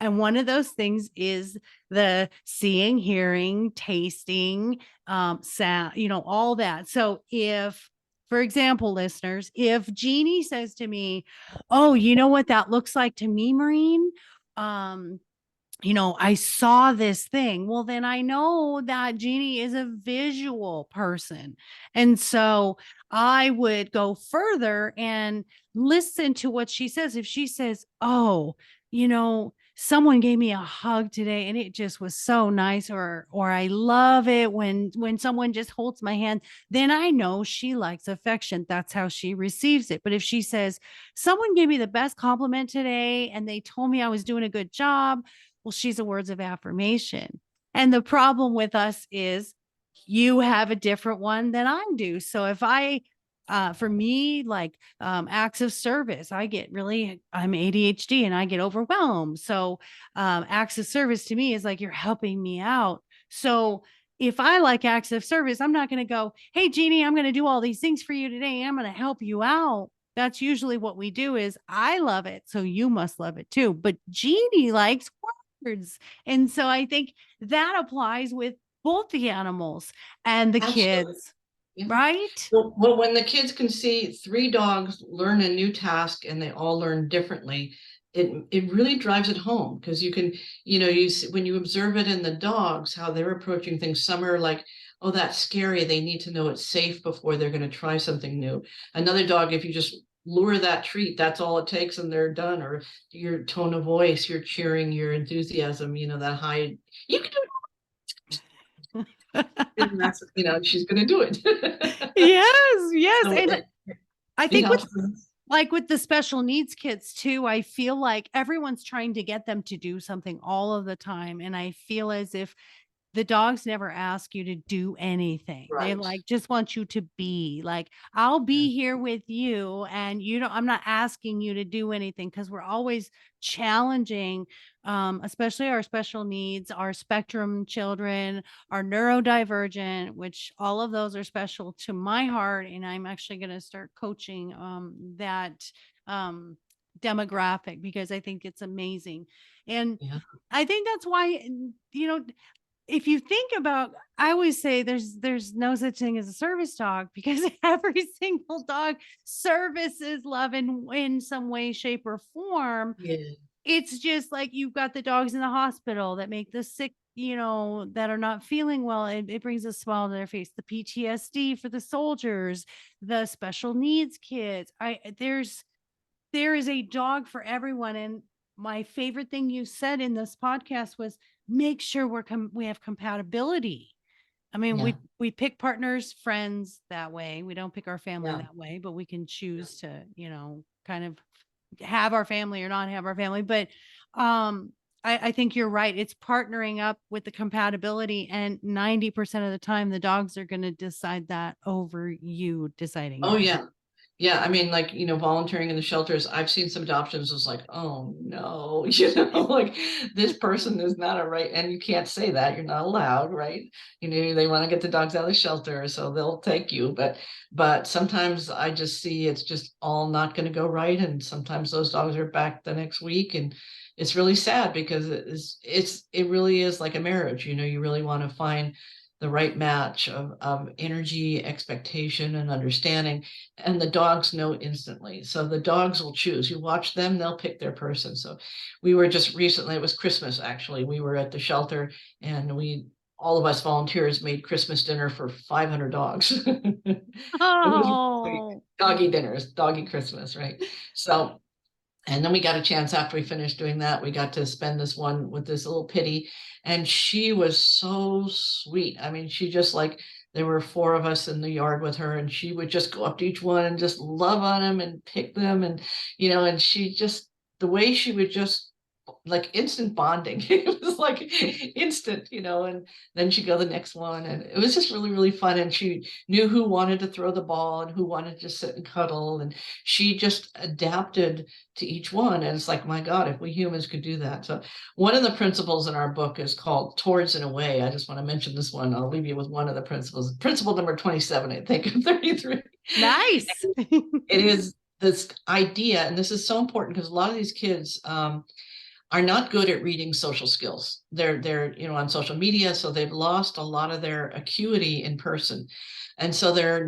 And one of those things is the seeing, hearing, tasting, sound, all that. So for example, listeners, if Genie says to me, oh, you know what that looks like to me, Maureen? Um, I saw this thing. Well, then I know that Jeannie is a visual person. And so I would go further and listen to what she says. If she says, oh, someone gave me a hug today and it just was so nice, or I love it when someone just holds my hand, then I know she likes affection. That's how she receives it. But if she says, someone gave me the best compliment today and they told me I was doing a good job, well, she's a words of affirmation. And the problem with us is you have a different one than I do. So if for me, like acts of service, I'm ADHD and I get overwhelmed. So acts of service to me is like you're helping me out. So if I like acts of service, I'm not going to go, hey, Jeannie, I'm going to do all these things for you today. I'm going to help you out. That's usually what we do is I love it. So you must love it too. But Jeannie likes words. And so I think that applies with both the animals and the Absolutely. kids, Yeah. right? Well, when the kids can see three dogs learn a new task and they all learn differently, it really drives it home, because you can, when you observe it in the dogs, how they're approaching things. Some are like, oh, that's scary. They need to know it's safe before they're going to try something new. Another dog, if you just lure that treat, that's all it takes and they're done. Or your tone of voice, your cheering, your enthusiasm, that high, you can do it. And that's, she's going to do it. Yes, yes. So And I it think helps. with the special needs kids too, I feel like everyone's trying to get them to do something all of the time. And I feel as if the dogs never ask you to do anything. They Right. like just want you to be like, I'll Yeah. be here with you. And you don't, I'm not asking you to do anything because we're always challenging, especially our special needs, our spectrum children, our neurodivergent, which all of those are special to my heart. And I'm actually going to start coaching that um demographic because I think it's amazing. And Yeah. I think that's why, if you think about, I always say there's no such thing as a service dog because every single dog services love in some way, shape, or form. Yeah. It's just like you've got the dogs in the hospital that make the sick, that are not feeling well. It brings a smile to their face. The PTSD for the soldiers, the special needs kids. There is a dog for everyone. And my favorite thing you said in this podcast was make sure we have compatibility. I mean, Yeah. we pick partners, friends that way. We don't pick our family Yeah. that way, but we can choose to, kind of have our family or not have our family. But I think you're right. It's partnering up with the compatibility, and 90% of the time, the dogs are going to decide that over you deciding Oh it. yeah. Yeah, I mean, like, volunteering in the shelters, I've seen some adoptions was like, oh no, like this person is not a right, and you can't say that, you're not allowed, right? They want to get the dogs out of the shelter, so they'll take you, but sometimes I just see it's just all not going to go right, and sometimes those dogs are back the next week, and it's really sad because it really is like a marriage, you really want to find the right match of energy, expectation, and understanding. And the dogs know instantly. So the dogs will choose. You watch them, they'll pick their person. So we were just recently, it was Christmas actually. We were at the shelter and all of us volunteers made Christmas dinner for 500 dogs. It was really Oh, doggy dinners, doggy Christmas, right? So and then we got a chance after we finished doing that, we got to spend this one with this little pitty, and she was so sweet. I mean, she just like, there were four of us in the yard with her, and she would just go up to each one and just love on them and pick them. And she just, the way she would just like instant bonding. It was like instant, and then she'd go the next one. And it was just really, really fun. And she knew who wanted to throw the ball and who wanted to sit and cuddle. And she just adapted to each one. And it's like, my God, if we humans could do that. So one of the principles in our book is called Towards and Away. I just want to mention this one. I'll leave you with one of the principles. Principle number 27, I think, of 33. nice. It is this idea, and this is so important because a lot of these kids are not good at reading social skills. They're on social media, so they've lost a lot of their acuity in person, and so they're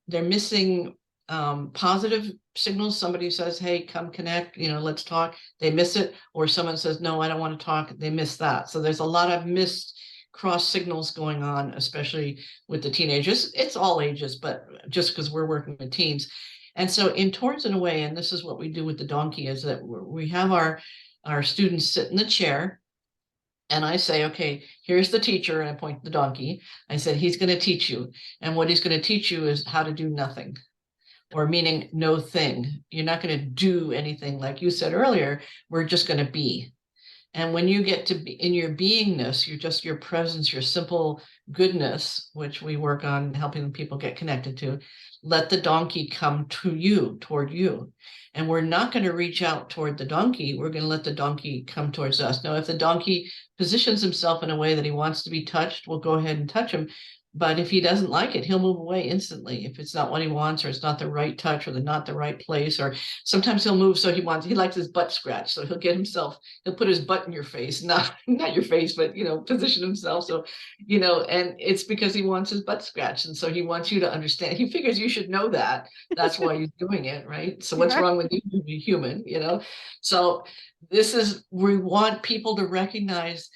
missing positive signals. Somebody says, "Hey, come connect," let's talk. They miss it, or someone says, "No, I don't want to talk." They miss that. So there's a lot of missed cross signals going on, especially with the teenagers. It's all ages, but just because we're working with teens. And so in Towards and Away, and this is what we do with the donkey, is that we have our students sit in the chair, and I say, okay, here's the teacher, and I point to the donkey. I said, he's going to teach you. And what he's going to teach you is how to do nothing, or meaning no thing. You're not going to do anything. Like you said earlier, we're just going to be. And when you get to be in your beingness, you're just your presence, your simple goodness, which we work on helping people get connected to, let the donkey come to you, toward you. And we're not going to reach out toward the donkey. We're going to let the donkey come towards us. Now, if the donkey positions himself in a way that he wants to be touched, we'll go ahead and touch him. But if he doesn't like it, he'll move away instantly. If it's not what he wants, or it's not the right touch, or not the right place, or sometimes he'll move so he likes his butt scratched. So he'll put his butt in your face, not your face, but position himself. So, and it's because he wants his butt scratched. And so he wants you to understand. He figures you should know that. That's why he's doing it, right? So what's Right. wrong with you? You're human. So we want people to recognize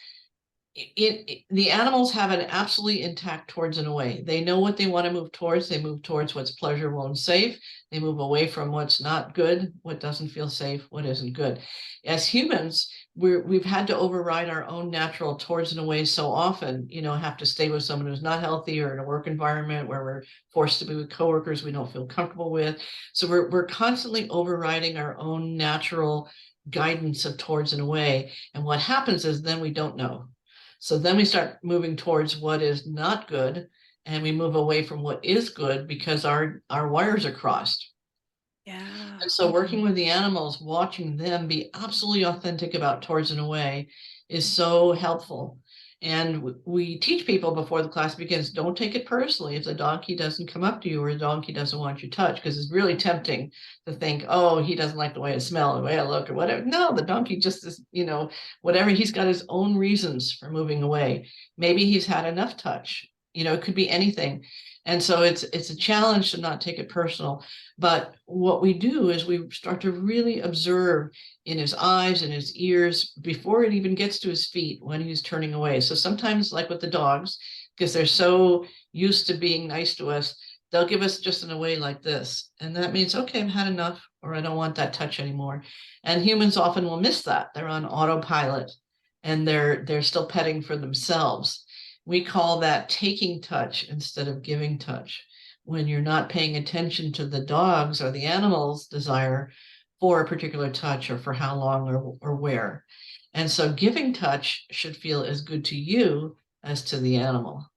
the animals have an absolutely intact Towards and Away. They know what they want to move towards. They move towards what's pleasurable and safe. They move away from what's not good, what doesn't feel safe, what isn't good. As humans, we've had to override our own natural Towards and Away so often, have to stay with someone who's not healthy, or in a work environment where we're forced to be with coworkers we don't feel comfortable with. So we're constantly overriding our own natural guidance of Towards and Away. And what happens is then we don't know. So then we start moving towards what is not good, and we move away from what is good because our wires are crossed. Yeah. And so working with the animals, watching them be absolutely authentic about towards and away is so helpful. And we teach people before the class begins, don't take it personally if the donkey doesn't come up to you or the donkey doesn't want your touch, because it's really tempting to think, oh, he doesn't like the way I smell, the way I look, or whatever. No, the donkey just is, whatever. He's got his own reasons for moving away. Maybe he's had enough touch. It could be anything. And so it's a challenge to not take it personal. But what we do is we start to really observe in his eyes and his ears before it even gets to his feet when he's turning away. So sometimes, like with the dogs, because they're so used to being nice to us, they'll give us just an away like this. And that means, okay, I've had enough, or I don't want that touch anymore. And humans often will miss that. They're on autopilot and they're still petting for themselves. We call that taking touch instead of giving touch, when you're not paying attention to the dog's or the animal's desire for a particular touch or for how long or where. And so giving touch should feel as good to you as to the animal.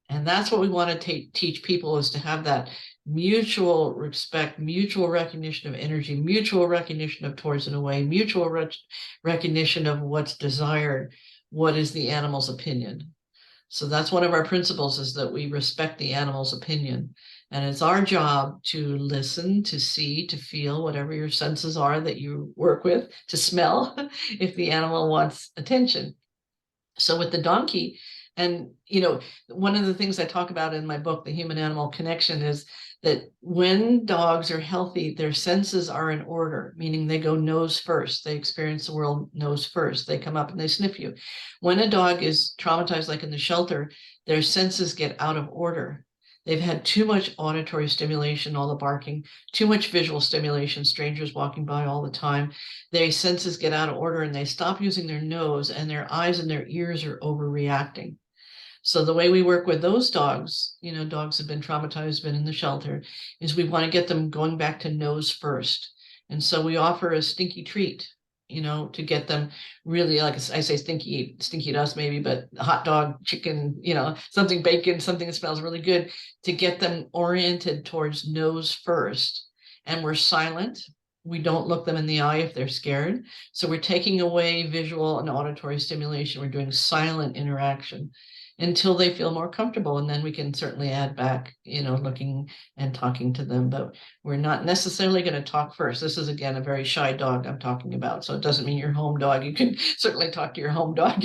And that's what we want to teach people, is to have that mutual respect, mutual recognition of energy, mutual recognition of towards and away, mutual recognition of what's desired, what is the animal's opinion. So that's one of our principles, is that we respect the animal's opinion. And it's our job to listen, to see, to feel, whatever your senses are that you work with, to smell if the animal wants attention. So with the donkey, and one of the things I talk about in my book, The Human Animal Connection, is that when dogs are healthy, their senses are in order, meaning they go nose first. They experience the world nose first. They come up and they sniff you. When a dog is traumatized, like in the shelter, their senses get out of order. They've had too much auditory stimulation, all the barking, too much visual stimulation, strangers walking by all the time. Their senses get out of order and they stop using their nose, and their eyes and their ears are overreacting. So the way we work with those dogs, dogs have been traumatized, been in the shelter, is we want to get them going back to nose first. And so we offer a stinky treat, to get them really, like I say, stinky to us maybe, but hot dog, chicken, something bacon, something that smells really good, to get them oriented towards nose first. And we're silent. We don't look them in the eye if they're scared. So we're taking away visual and auditory stimulation. We're doing silent interaction until they feel more comfortable. And then we can certainly add back, looking and talking to them, but we're not necessarily going to talk first. This is, again, a very shy dog I'm talking about. So it doesn't mean your home dog. You can certainly talk to your home dog,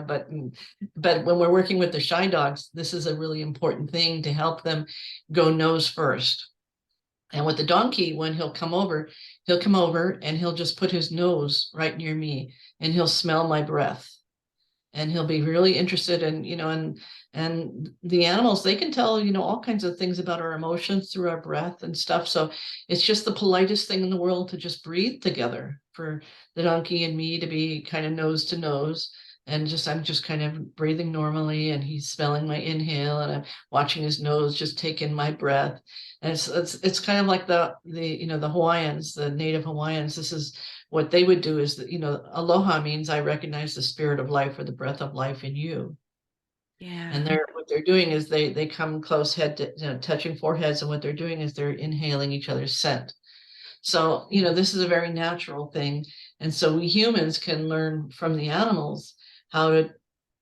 but when we're working with the shy dogs, this is a really important thing to help them go nose first. And with the donkey, when he'll come over and he'll just put his nose right near me and he'll smell my breath. And he'll be really interested in, and the animals, they can tell, all kinds of things about our emotions through our breath and stuff. So it's just the politest thing in the world to just breathe together, for the donkey and me to be kind of nose to nose. And I'm just kind of breathing normally, and he's smelling my inhale, and I'm watching his nose just take in my breath. And it's kind of like the Hawaiians, the native Hawaiians. This is what they would do, is that, aloha means I recognize the spirit of life, or the breath of life in you. Yeah. And what they're doing is they come close, head to, touching foreheads, and what they're doing is they're inhaling each other's scent. So, this is a very natural thing. And so we humans can learn from the animals how to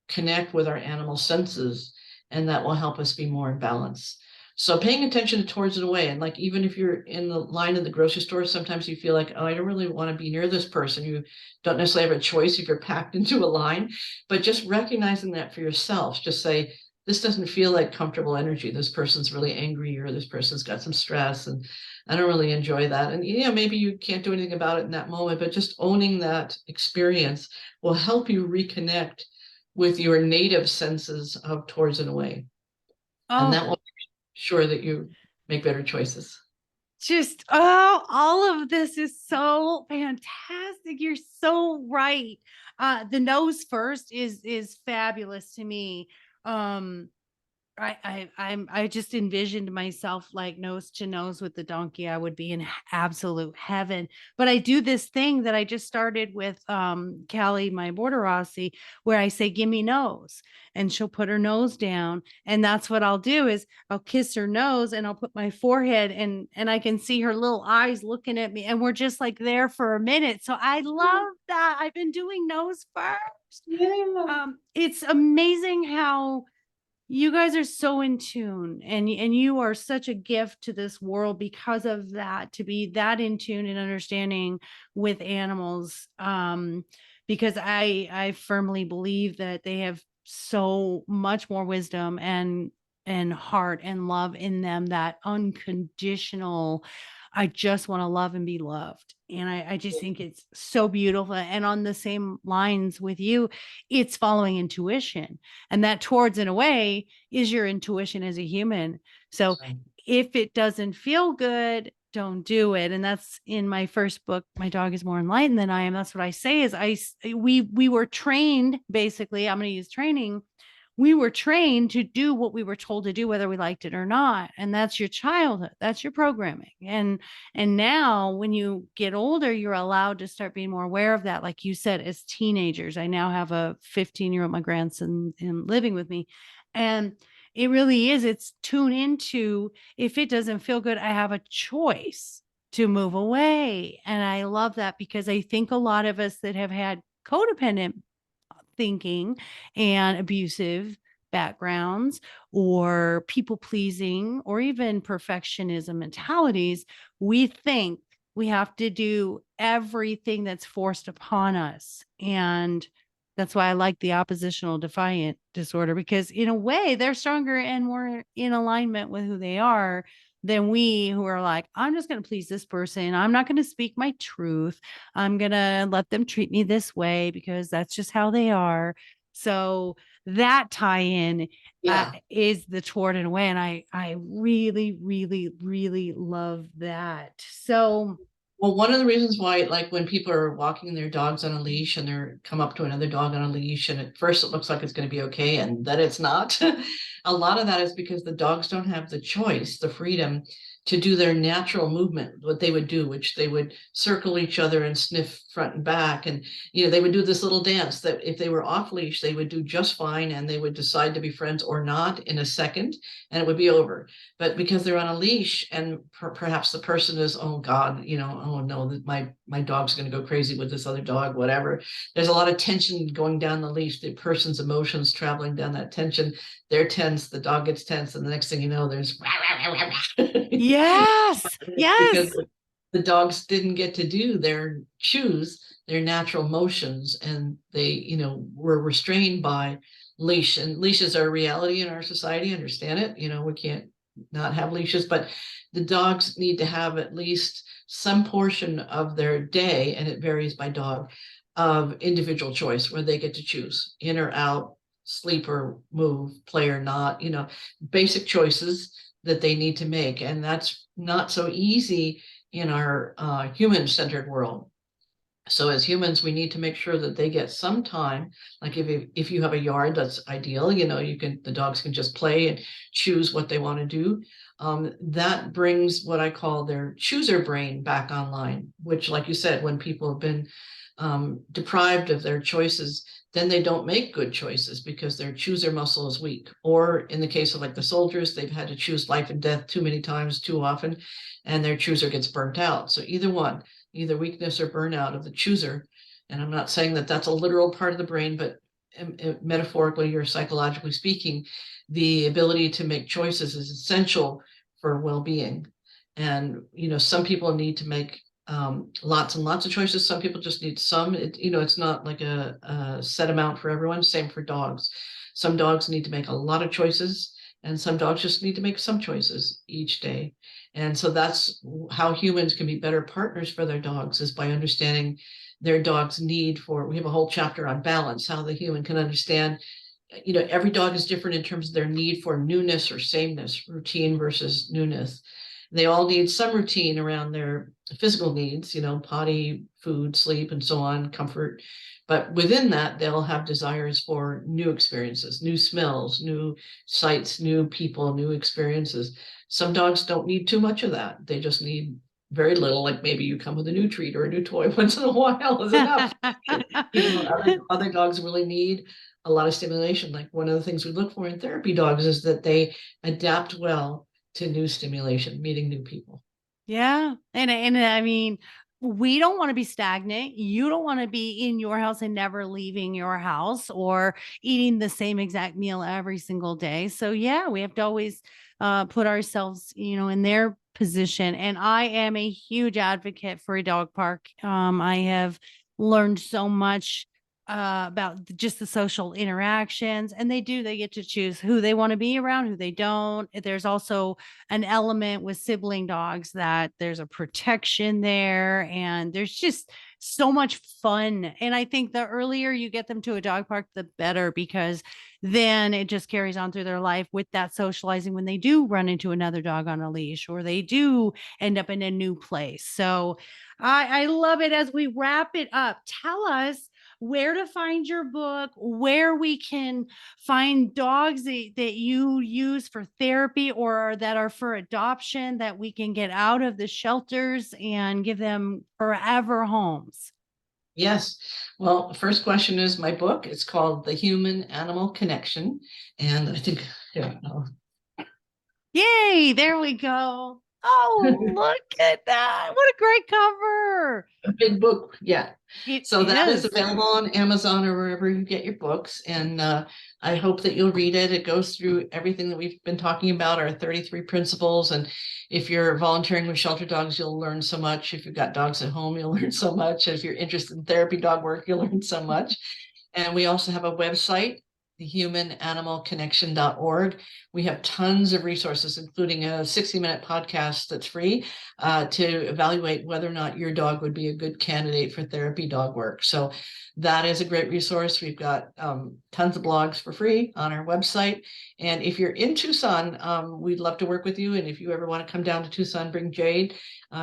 connect with our animal senses, and that will help us be more in balance. So paying attention towards it away. And like, even if you're in the line in the grocery store, sometimes you feel like, oh, I don't really want to be near this person. You don't necessarily have a choice if you're packed into a line, but just recognizing that for yourself, just say, this doesn't feel like comfortable energy. This person's really angry, or this person's got some stress, and I don't really enjoy that. And maybe you can't do anything about it in that moment, but just owning that experience will help you reconnect with your native senses of towards and away. And that Oh, will make sure that you make better choices. all of this is so fantastic. You're so right. The nose first is fabulous to me. Um, I just envisioned myself like nose to nose with the donkey. I would be in absolute heaven. But I do this thing that I just started with Callie, my border Aussie, where I say, "Give me nose," and she'll put her nose down, and that's what I'll do is I'll kiss her nose and I'll put my forehead, and I can see her little eyes looking at me, and we're just like there for a minute. So I love that. I've been doing nose first. Yeah. It's amazing how you guys are so in tune, and you are such a gift to this world because of that, to be that in tune and understanding with animals. Because I firmly believe that they have so much more wisdom and heart and love in them, that unconditional, I just want to love and be loved. And I just think it's so beautiful. And on the same lines with you, it's following intuition. And that, towards in a way, is your intuition as a human. So if it doesn't feel good, don't do it. And that's in my first book, My Dog is More Enlightened Than I Am. That's what I say is we were trained, basically, I'm going to use training. We were trained to do what we were told to do, whether we liked it or not. And that's your childhood. That's your programming. And now when you get older, you're allowed to start being more aware of that. Like you said, as teenagers, I now have a 15-year-old, my grandson, living with me. And it really is, it's tune into, if it doesn't feel good, I have a choice to move away. And I love that, because I think a lot of us that have had codependent thinking and abusive backgrounds, or people pleasing, or even perfectionism mentalities, we think we have to do everything that's forced upon us. And that's why I like the oppositional defiant disorder, because in a way they're stronger and more in alignment with who they are than we, who are like, I'm just going to please this person. I'm not going to speak my truth. I'm going to let them treat me this way because that's just how they are. So that tie-in is the toward in a way. And I really, really, really love that. So Well, one of the reasons why, like when people are walking their dogs on a leash and they're come up to another dog on a leash, and at first it looks like it's going to be okay, and then it's not. A lot of that is because the dogs don't have the choice, the freedom to do their natural movement, what they would do, which they would circle each other and sniff front and back. And, they would do this little dance that if they were off leash, they would do just fine, and they would decide to be friends or not in a second, and it would be over. But because they're on a leash, and perhaps the person is, oh God, oh no, my dog's going to go crazy with this other dog, whatever. There's a lot of tension going down the leash, the person's emotions traveling down that tension. They're tense, the dog gets tense, and the next thing you know, there's yes, because yes. the dogs didn't get to do choose their natural motions, and they, were restrained by leash. And leashes are a reality in our society. Understand it. We can't not have leashes, but the dogs need to have at least some portion of their day, and it varies by dog, of individual choice where they get to choose in or out, sleep or move, play or not, basic choices that they need to make. And that's not so easy in our human-centered world. So as humans, we need to make sure that they get some time. Like if you have a yard, that's ideal. The dogs can just play and choose what they want to do. That brings what I call their chooser brain back online, which, like you said, when people have been deprived of their choices, then they don't make good choices because their chooser muscle is weak. Or in the case of like the soldiers, they've had to choose life and death too many times, too often, and their chooser gets burnt out. So either one, either weakness or burnout of the chooser. And I'm not saying that that's a literal part of the brain, but metaphorically or psychologically speaking, the ability to make choices is essential for well-being. And, some people need to make lots and lots of choices. Some people just need some. It's not like a set amount for everyone. Same for dogs. Some dogs need to make a lot of choices, and some dogs just need to make some choices each day. And so that's how humans can be better partners for their dogs, is by understanding their dog's need for, we have a whole chapter on balance, how the human can understand, every dog is different in terms of their need for newness or sameness, routine versus newness. They all need some routine around their physical needs, potty, food, sleep, and so on, comfort. But within that, they'll have desires for new experiences, new smells, new sights, new people, new experiences. Some dogs don't need too much of that. They just need very little, like maybe you come with a new treat or a new toy once in a while is enough. Other dogs really need a lot of stimulation. Like one of the things we look for in therapy dogs is that they adapt well to new stimulation, meeting new people. Yeah. And I mean, we don't want to be stagnant. You don't want to be in your house and never leaving your house or eating the same exact meal every single day. So yeah, we have to always put ourselves, in their position. And I am a huge advocate for a dog park. I have learned so much about just the social interactions, and they get to choose who they want to be around, who they don't. There's also an element with sibling dogs that there's a protection there, and there's just so much fun. And I think the earlier you get them to a dog park, the better, because then it just carries on through their life with that socializing when they do run into another dog on a leash or they do end up in a new place. So I love it. As we wrap it up, tell us where to find your book, where we can find dogs that you use for therapy or that are for adoption, that we can get out of the shelters and give them forever homes. Yes. Well, the first question is my book. It's called The Human Animal Connection. And I think, yeah, Yay, there we go. Oh, look at that. What a great cover. a big book. Yeah. It So that is is. available on Amazon or wherever you get your books. And I hope that you'll read it. It goes through everything that we've been talking about, our 33 principles. And if you're volunteering with shelter dogs, you'll learn so much. If you've got dogs at home, you'll learn so much. If you're interested in therapy dog work, you'll learn so much. And we also have a website, thehumananimalconnection.org. We have tons of resources, including a 60-minute podcast that's free to evaluate whether or not your dog would be a good candidate for therapy dog work. So that is a great resource. We've got tons of blogs for free on our website. And if you're in Tucson, we'd love to work with you. And if you ever want to come down to Tucson, bring Jade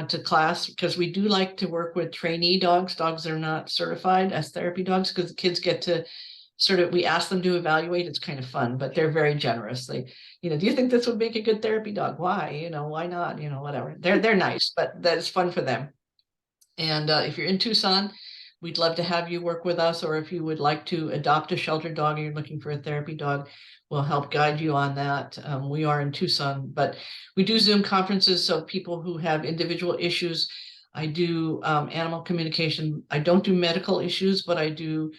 to class, because we do like to work with trainee dogs that are not certified as therapy dogs, because the kids get to we ask them to evaluate. It's kind of fun, but they're very generous. They, do you think this would make a good therapy dog? Why? Why not? Whatever. They're nice, but that's fun for them. And if you're in Tucson, we'd love to have you work with us. Or if you would like to adopt a shelter dog and you're looking for a therapy dog, we'll help guide you on that. We are in Tucson, but we do Zoom conferences. So people who have individual issues, I do animal communication. I don't do medical issues, but I do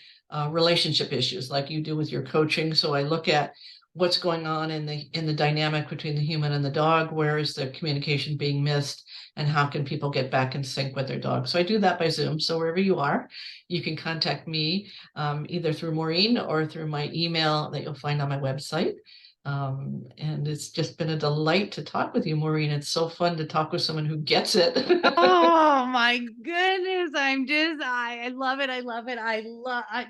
relationship issues like you do with your coaching. So I look at what's going on in the dynamic between the human and the dog. Where is the communication being missed? And how can people get back in sync with their dog? So I do that by Zoom. So wherever you are, you can contact me either through Maureen or through my email that you'll find on my website. And it's just been a delight to talk with you, Maureen. It's so fun to talk with someone who gets it. Oh my goodness. I love it. I love it.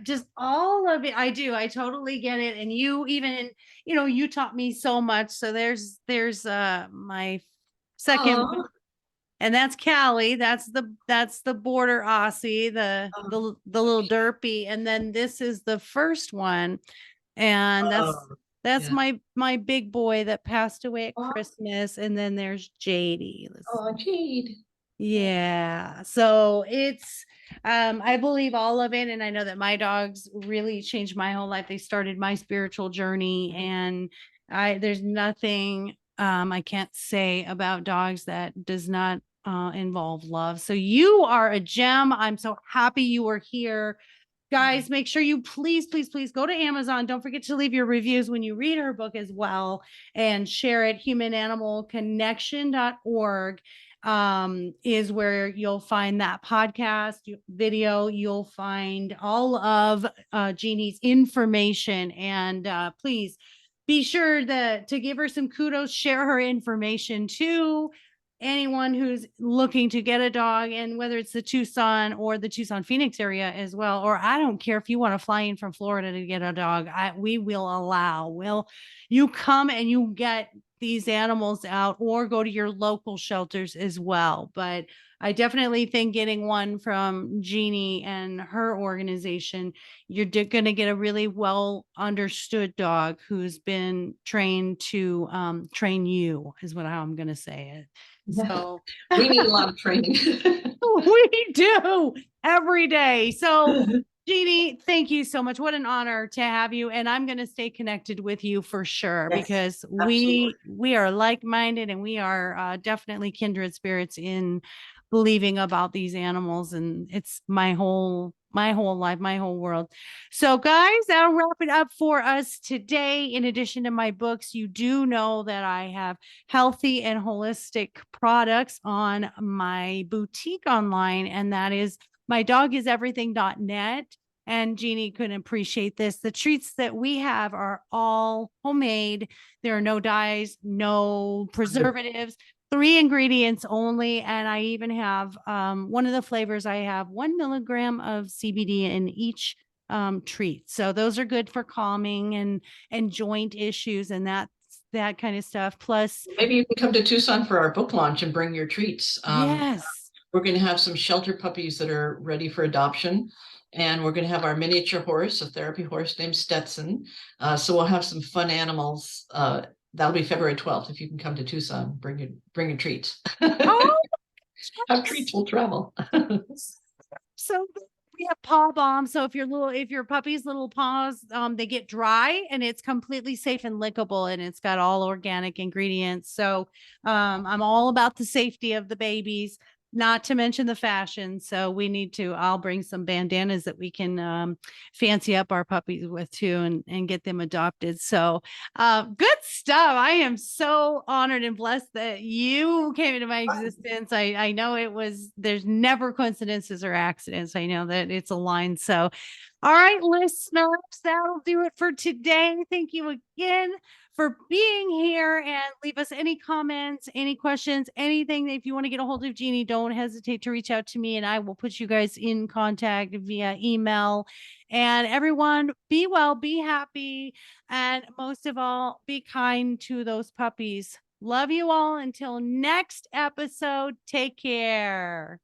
Just all of it. I do. I totally get it. And you even, you taught me so much. So there's my second, Oh, and that's Callie. That's the border Aussie, the little derpy. And then this is the first one. And that's yeah. my big boy that passed away at Oh, Christmas. And then there's JD. Jade. Yeah. So it's I believe all of it, and I know that my dogs really changed my whole life. They started my spiritual journey, and there's nothing I can't say about dogs that does not involve love. So you are a gem. I'm so happy you were here. Guys, make sure you please go to Amazon. Don't forget to leave your reviews when you read her book as well, and share it. Humananimalconnection.org is where you'll find that podcast video. You'll find all of Genie's information, and please be sure to give her some kudos, share her information too. Anyone who's looking to get a dog, and whether it's the Tucson or the Tucson Phoenix area as well, or I don't care if you want to fly in from Florida to get a dog, we will allow. You come and you get these animals out or go to your local shelters as well. But I definitely think getting one from Genie and her organization, you're going to get a really well understood dog who's been trained to train you, is what how I'm going to say it. So We need a lot of training. we do every day. So, Jeannie, thank you so much. What an honor to have you. And I'm going to stay connected with you for sure Yes, because absolutely. we are like-minded and we are definitely kindred spirits in believing about these animals. And it's my whole life, my whole world. So, guys, that'll wrap it up for us today. In addition to my books, you do know that I have healthy and holistic products on my boutique online, and that is mydogiseverything.net. And Jeannie couldn't appreciate this. The treats that we have are all homemade. There are no dyes, no preservatives, 3 ingredients only. And I even have one of the flavors, I have 1 milligram of CBD in each treat. So those are good for calming and joint issues and that kind of stuff. Plus, Maybe you can come to Tucson for our book launch and bring your treats. yes. We're going to have some shelter puppies that are ready for adoption. And we're going to have our miniature horse, a therapy horse named Stetson. So we'll have some fun animals. That'll be February 12th. If you can come to Tucson, bring your treats. Oh, Have treats will travel. so we have paw balm. So if your puppy's little paws, they get dry and it's completely safe and lickable and it's got all organic ingredients. So, I'm all about the safety of the babies, not to mention the fashion. So I'll bring some bandanas that we can, fancy up our puppies with too and get them adopted. So, good stuff. I am so honored and blessed that you came into my existence. I know there's never coincidences or accidents. I know that it's aligned. So, all right, listeners, that'll do it for today. Thank you again for being here and leave us any comments, any questions, anything. If you want to get a hold of Jeannie, don't hesitate to reach out to me and I will put you guys in contact via email. And everyone, be well, be happy, and most of all, be kind to those puppies. Love you all. Until next episode, take care.